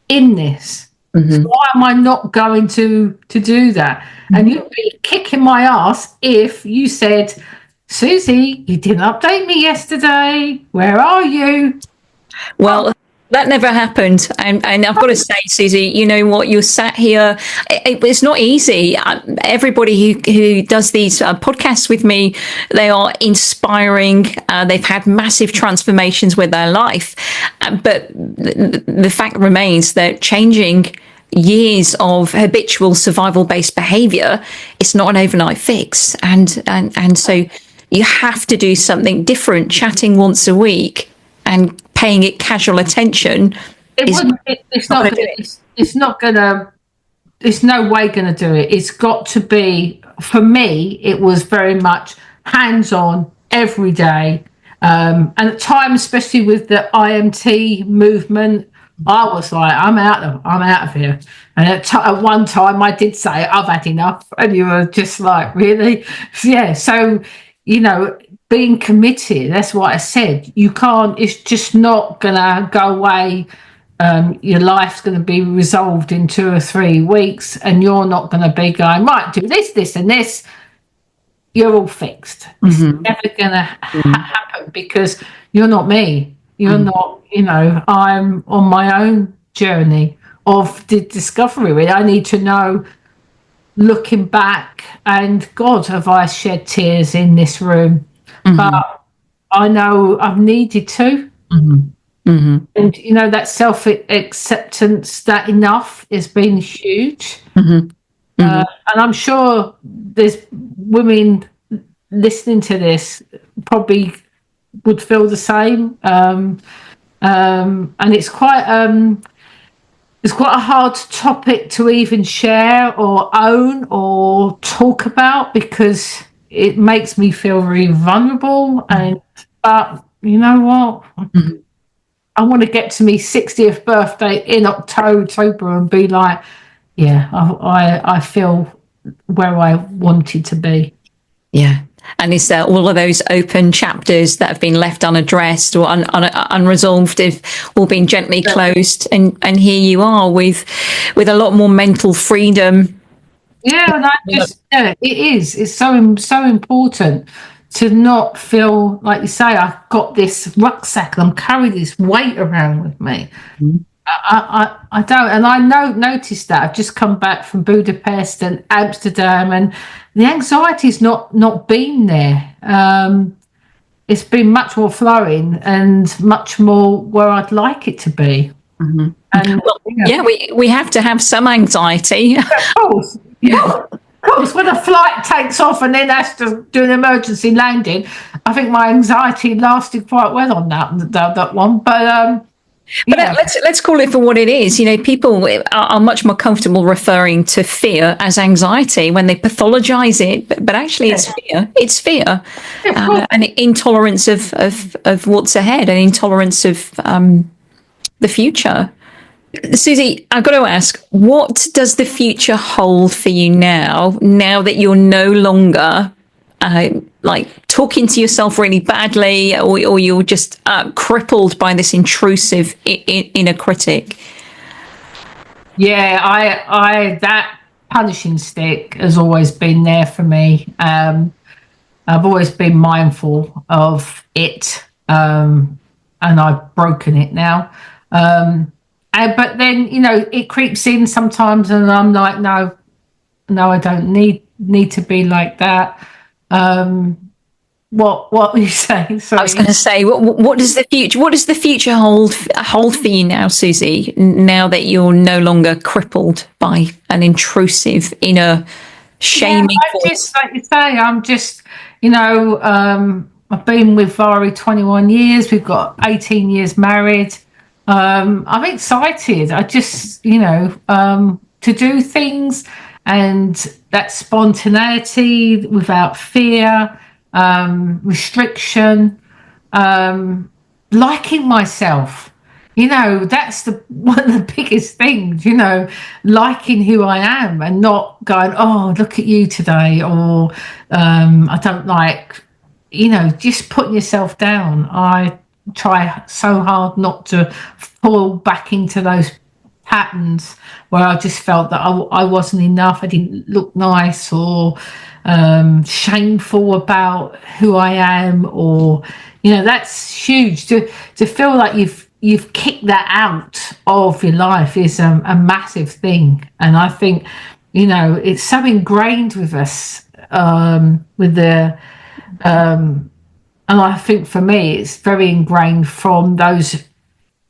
in this. So why am I not going to do that? And you'd be kicking my ass if you said, Susie, you didn't update me yesterday. Where are you? Well, that never happened. And I've got to say, Susie, you know what? You're sat here. It's not easy. Everybody who does these podcasts with me, they are inspiring. They've had massive transformations with their life. But the fact remains that changing years of habitual survival-based behavior, it's not an overnight fix. And so you have to do something different. Chatting once a week and paying it casual attention. It's no way going to do it. It's got to be, for me, it was very much hands-on every day. And at times, especially with the IMT movement, I was like, I'm out of here. And at one time I did say, I've had enough. And you were just like, really? Yeah. So, you know, being committed, that's what I said. You can't, it's just not going to go away. Your life's going to be resolved in 2 or 3 weeks, and you're not going to be going, right, do this, and this. You're all fixed. It's never going to happen because you're not me. You're not, you know, I'm on my own journey of the discovery. Really. I need to know, looking back, and God, have I shed tears in this room? But I know I've needed to. And, you know, that self-acceptance, that enough has been huge. And I'm sure there's women listening to this probably would feel the same. And it's quite a hard topic to even share or own or talk about, because it makes me feel very vulnerable. But you know what? I want to get to my 60th birthday in October and be like, yeah, I feel where I wanted to be. Yeah. And is there all of those open chapters that have been left unaddressed or unresolved have all been gently closed, and here you are with a lot more mental freedom. Yeah, and it is. It's so important to not feel like you say, I've got this rucksack and I'm carrying this weight around with me. I don't, and I noticed that. I've just come back from Budapest and Amsterdam, and the anxiety's not been there. it's been much more flowing and much more where I'd like it to be. Mm-hmm. And well, yeah, we have to have some anxiety. Of course, yeah. Of course, when a flight takes off and then has to do an emergency landing, I think my anxiety lasted quite well on that one. But But let's call it for what it is. People are much more comfortable referring to fear as anxiety when they pathologize it, but actually it's fear. It's fear, and intolerance of what's ahead, and intolerance of the future. Susie, I've got to ask, what does the future hold for you now that you're no longer like talking to yourself really badly, or you're just crippled by this intrusive inner critic? Yeah, I that punishing stick has always been there for me. I've always been mindful of it, and I've broken it now. But then it creeps in sometimes, and I'm like, no, I don't need to be like that. What were you saying? Sorry. I was going to say, what does the future hold for you now, Susie? Now that you're no longer crippled by an intrusive inner shaming force. Just like you say, I'm just I've been with Vari 21 years. We've got 18 years married. I'm excited. I just to do things, and that spontaneity without fear. Restriction, liking myself, that's one of the biggest things, liking who I am and not going, oh, look at you today, or I don't like, just putting yourself down. I try so hard not to fall back into those patterns where I just felt that I wasn't enough, I didn't look nice, or shameful about who I am, or that's huge. To feel like you've kicked that out of your life is a massive thing, and I think it's so ingrained with us, with the and I think for me it's very ingrained from those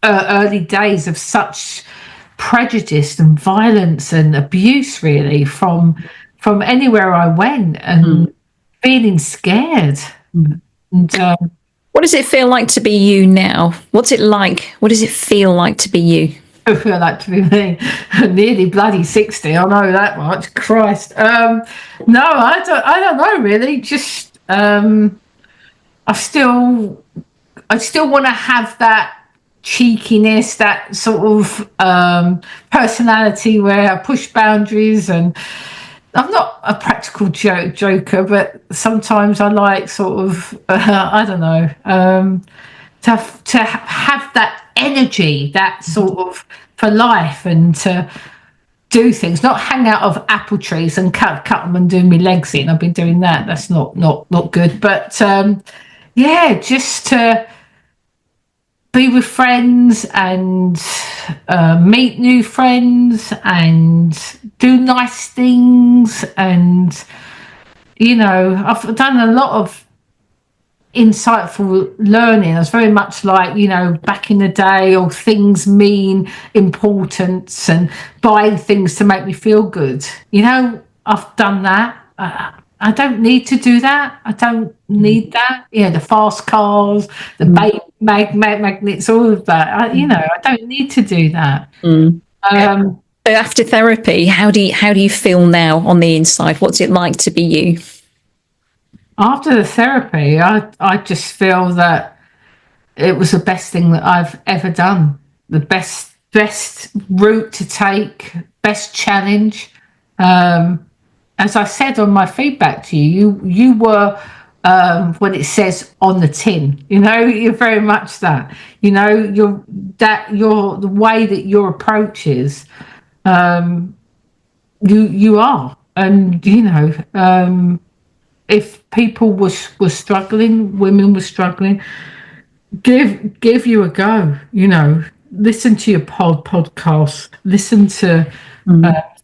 early days of such prejudice and violence and abuse, really, from anywhere I went, and feeling scared. And what does it feel like to be you now? What's it like? What does it feel like to be you? I feel like to be me. Nearly bloody 60. I know that much. Christ. No, I don't know really. Just I still want to have that cheekiness, that sort of personality where I push boundaries, and I'm not a practical joker, but sometimes I like sort of I don't know, to have that energy, that sort of for life, and to do things, not hang out of apple trees and cut them and do my legs in. I've been doing that. That's not good. But just to be with friends and meet new friends and do nice things. And I've done a lot of insightful learning. I was very much like, back in the day, all things mean importance, and buying things to make me feel good. I've done that. I don't need to do that. I don't need that. The fast cars, the magnets, all of that. I don't need to do that. So after therapy, how do you feel now on the inside? What's it like to be you? After the therapy, I just feel that it was the best thing that I've ever done. The best route to take, best challenge. As I said on my feedback to you, you were what it says on the tin. You're very much that. You're the way that your approach is. You are, and if people were struggling, women were struggling, give you a go. Listen to your podcast. Listen to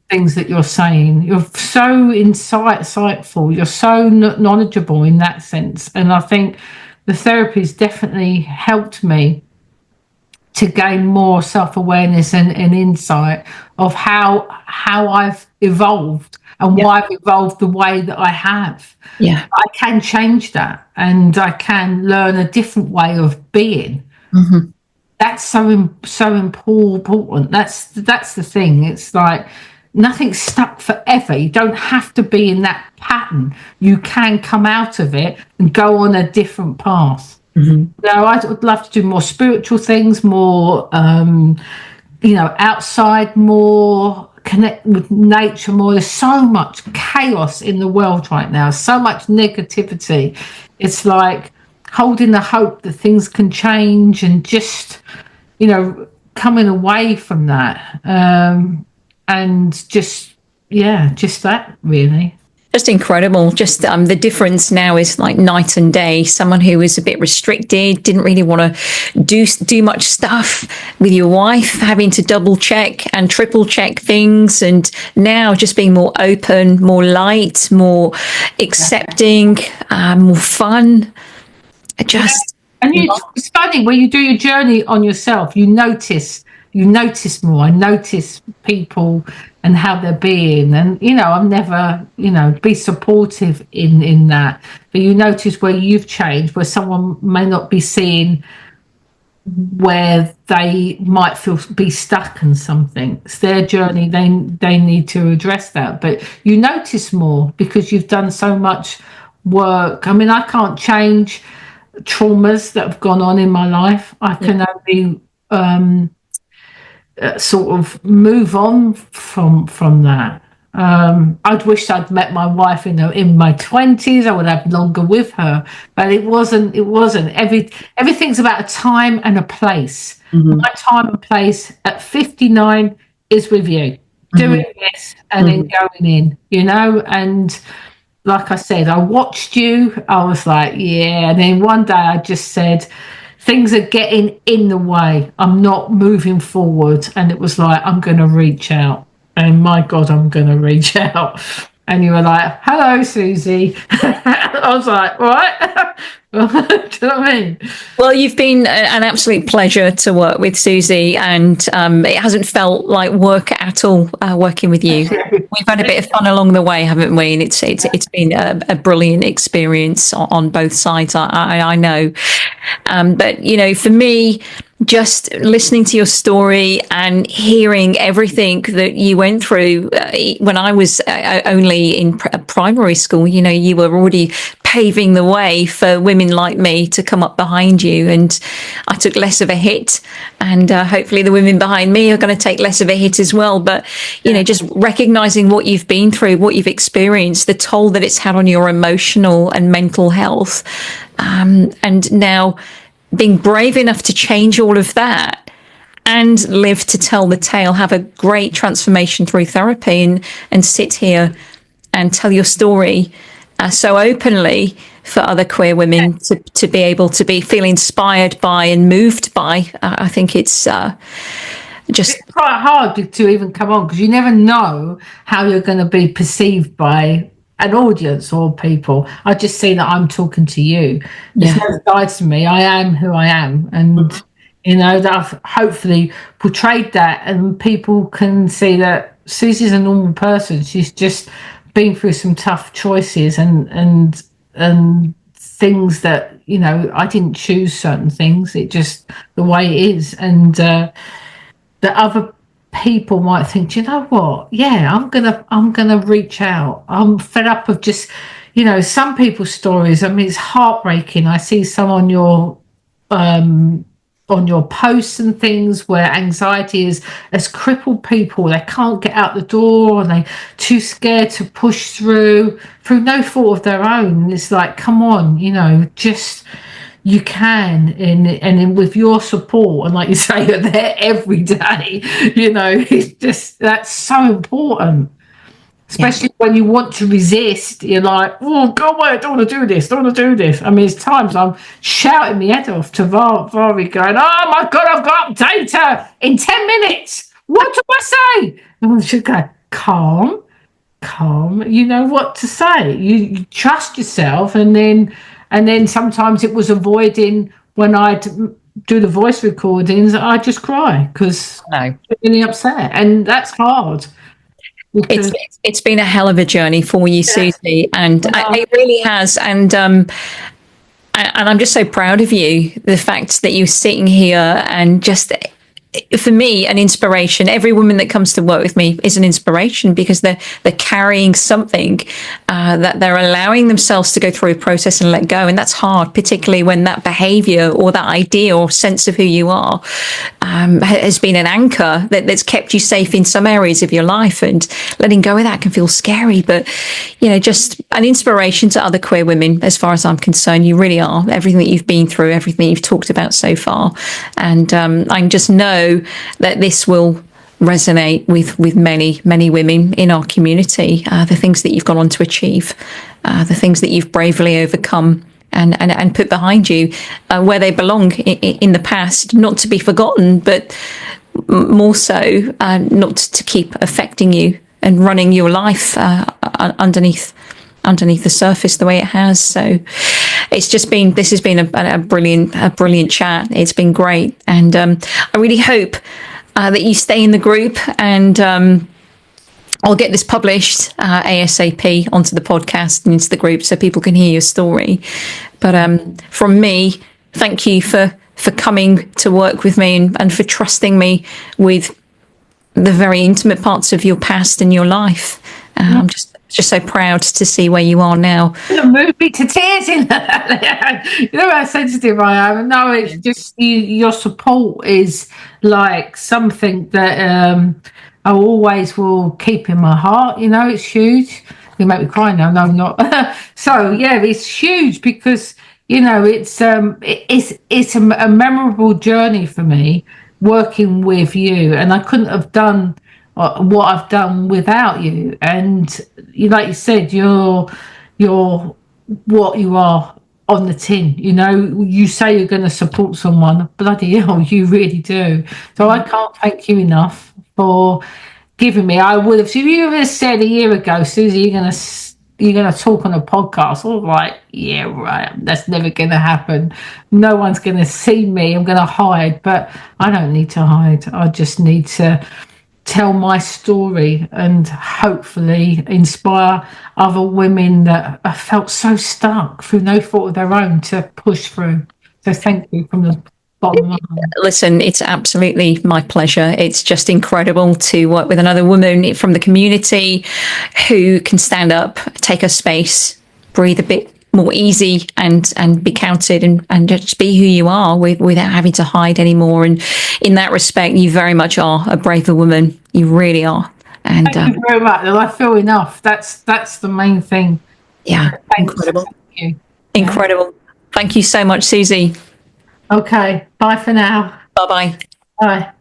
things that you're saying. You're so insightful. You're so knowledgeable in that sense. And I think the therapy's definitely helped me to gain more self-awareness and insight of how I've evolved and why I've evolved the way that I have. Yeah. I can change that, and I can learn a different way of being. Mm-hmm. That's so important. That's the thing. It's like nothing's stuck forever. You don't have to be in that pattern. You can come out of it and go on a different path. Mm-hmm. No, I would love to do more spiritual things, more, outside, more connect with nature more. There's so much chaos in the world right now, so much negativity. It's like holding the hope that things can change and just, coming away from that. And just that really. Just incredible. Just the difference now is like night and day. Someone who was a bit restricted, didn't really want to do much stuff with your wife, having to double check and triple check things, and now just being more open, more light, more accepting, more fun. And it's funny when you do your journey on yourself, you notice more. I notice people and how they're being, and I'm never be supportive in that, but you notice where you've changed, where someone may not be seeing where they might be stuck in something. It's their journey, they need to address that, but you notice more because you've done so much work. I mean, I can't change traumas that have gone on in my life. I can only sort of move on from that. I'd wished I'd met my wife in my 20s. I would have longer with her, but it wasn't. Everything's about a time and a place. Mm-hmm. My time and place at 59 is with you, doing this and then going in, and like I said, I watched you. I was like, yeah. And then one day I just said, things are getting in the way. I'm not moving forward. And it was like, I'm going to reach out. And my God, I'm going to reach out. And you were like, hello, Susie. I was like, what? Do you know what I mean? Well, you've been an absolute pleasure to work with, Susie, and it hasn't felt like work at all working with you. We've had a bit of fun along the way, haven't we? And it's been a brilliant experience on both sides. I know, but for me, just listening to your story and hearing everything that you went through when I was only in primary school, you were already paving the way for women like me to come up behind you, and I took less of a hit, and hopefully the women behind me are going to take less of a hit as well. But just recognizing what you've been through, what you've experienced, the toll that it's had on your emotional and mental health, and now being brave enough to change all of that and live to tell the tale, have a great transformation through therapy, and sit here and tell your story so openly for other queer women to be able to feel inspired by and moved by. I think it's it's quite hard to even come on, because you never know how you're going to be perceived by an audience or people. I just see that I'm talking to you. There's no side to me. I am who I am, and that I've hopefully portrayed that, and people can see that Susie's a normal person. She's just been through some tough choices and things that I didn't choose certain things. It just the way it is, and the other people might think, you know what? Yeah, I'm gonna reach out. I'm fed up of just, some people's stories. I mean, it's heartbreaking. I see some on your posts and things where anxiety has crippled people. They can't get out the door, and they're too scared to push through no fault of their own. And it's like, come on, just. You can, and with your support, and like you say, you're there every day. It's just, that's so important. Especially when you want to resist, you're like, oh, go away, I don't want to do this, I mean, it's times I'm shouting my head off to Vari going, oh my God, I've got data in 10 minutes. What do I say? And she'll go, calm, you know what to say. You trust yourself, and then And then sometimes it was avoiding when I'd do the voice recordings, I'd just cry because I'm really upset. And that's hard. It's been a hell of a journey for you, Susie, and it really has. And I'm just so proud of you. The fact that you're sitting here and just, for me, an inspiration. Every woman that comes to work with me is an inspiration because they're carrying something that they're allowing themselves to go through a process and let go, and that's hard, particularly when that behaviour or that idea or sense of who you are has been an anchor that's kept you safe in some areas of your life, and letting go of that can feel scary. But just an inspiration to other queer women, as far as I'm concerned. You really are. Everything that you've been through, everything you've talked about so far, and I just know that this will resonate with many women in our community. The things that you've gone on to achieve, the things that you've bravely overcome and put behind you, where they belong in the past, not to be forgotten, but more so not to keep affecting you and running your life underneath the surface the way it has. So this has been a brilliant chat. It's been great, and I really hope that you stay in the group, and I'll get this published ASAP onto the podcast and into the group so people can hear your story. But from me, thank you for coming to work with me and for trusting me with the very intimate parts of your past and your life. I'm just so proud to see where you are now. It moved me to tears in that. You know how sensitive I am. No, it's just your support is like something that I always will keep in my heart. It's huge. You make me cry now. No, I'm not. So yeah, it's huge because it's a memorable journey for me working with you, and I couldn't have done what I've done without you. And like you said, you're what you are on the tin. You say you're going to support someone, bloody hell, you really do. So I can't thank you enough for giving me. I would have, if you ever said a year ago, Susie, you're gonna talk on a podcast, all right, yeah, right, that's never gonna happen. No one's gonna see me. I'm gonna hide, but I don't need to hide. I just need to tell my story and hopefully inspire other women that have felt so stuck through no fault of their own to push through. So thank you from the bottom of my heart. Listen, it's absolutely my pleasure. It's just incredible to work with another woman from the community who can stand up, take her space, breathe a bit more easy and be counted and just be who you are without having to hide anymore. And in that respect, you very much are a braver woman. You really are. And thank you very much. I feel enough. That's the main thing. Yeah, thanks. incredible. Thank you. Incredible. Thank you so much, Susie. Okay, bye for now. Bye-bye. Bye.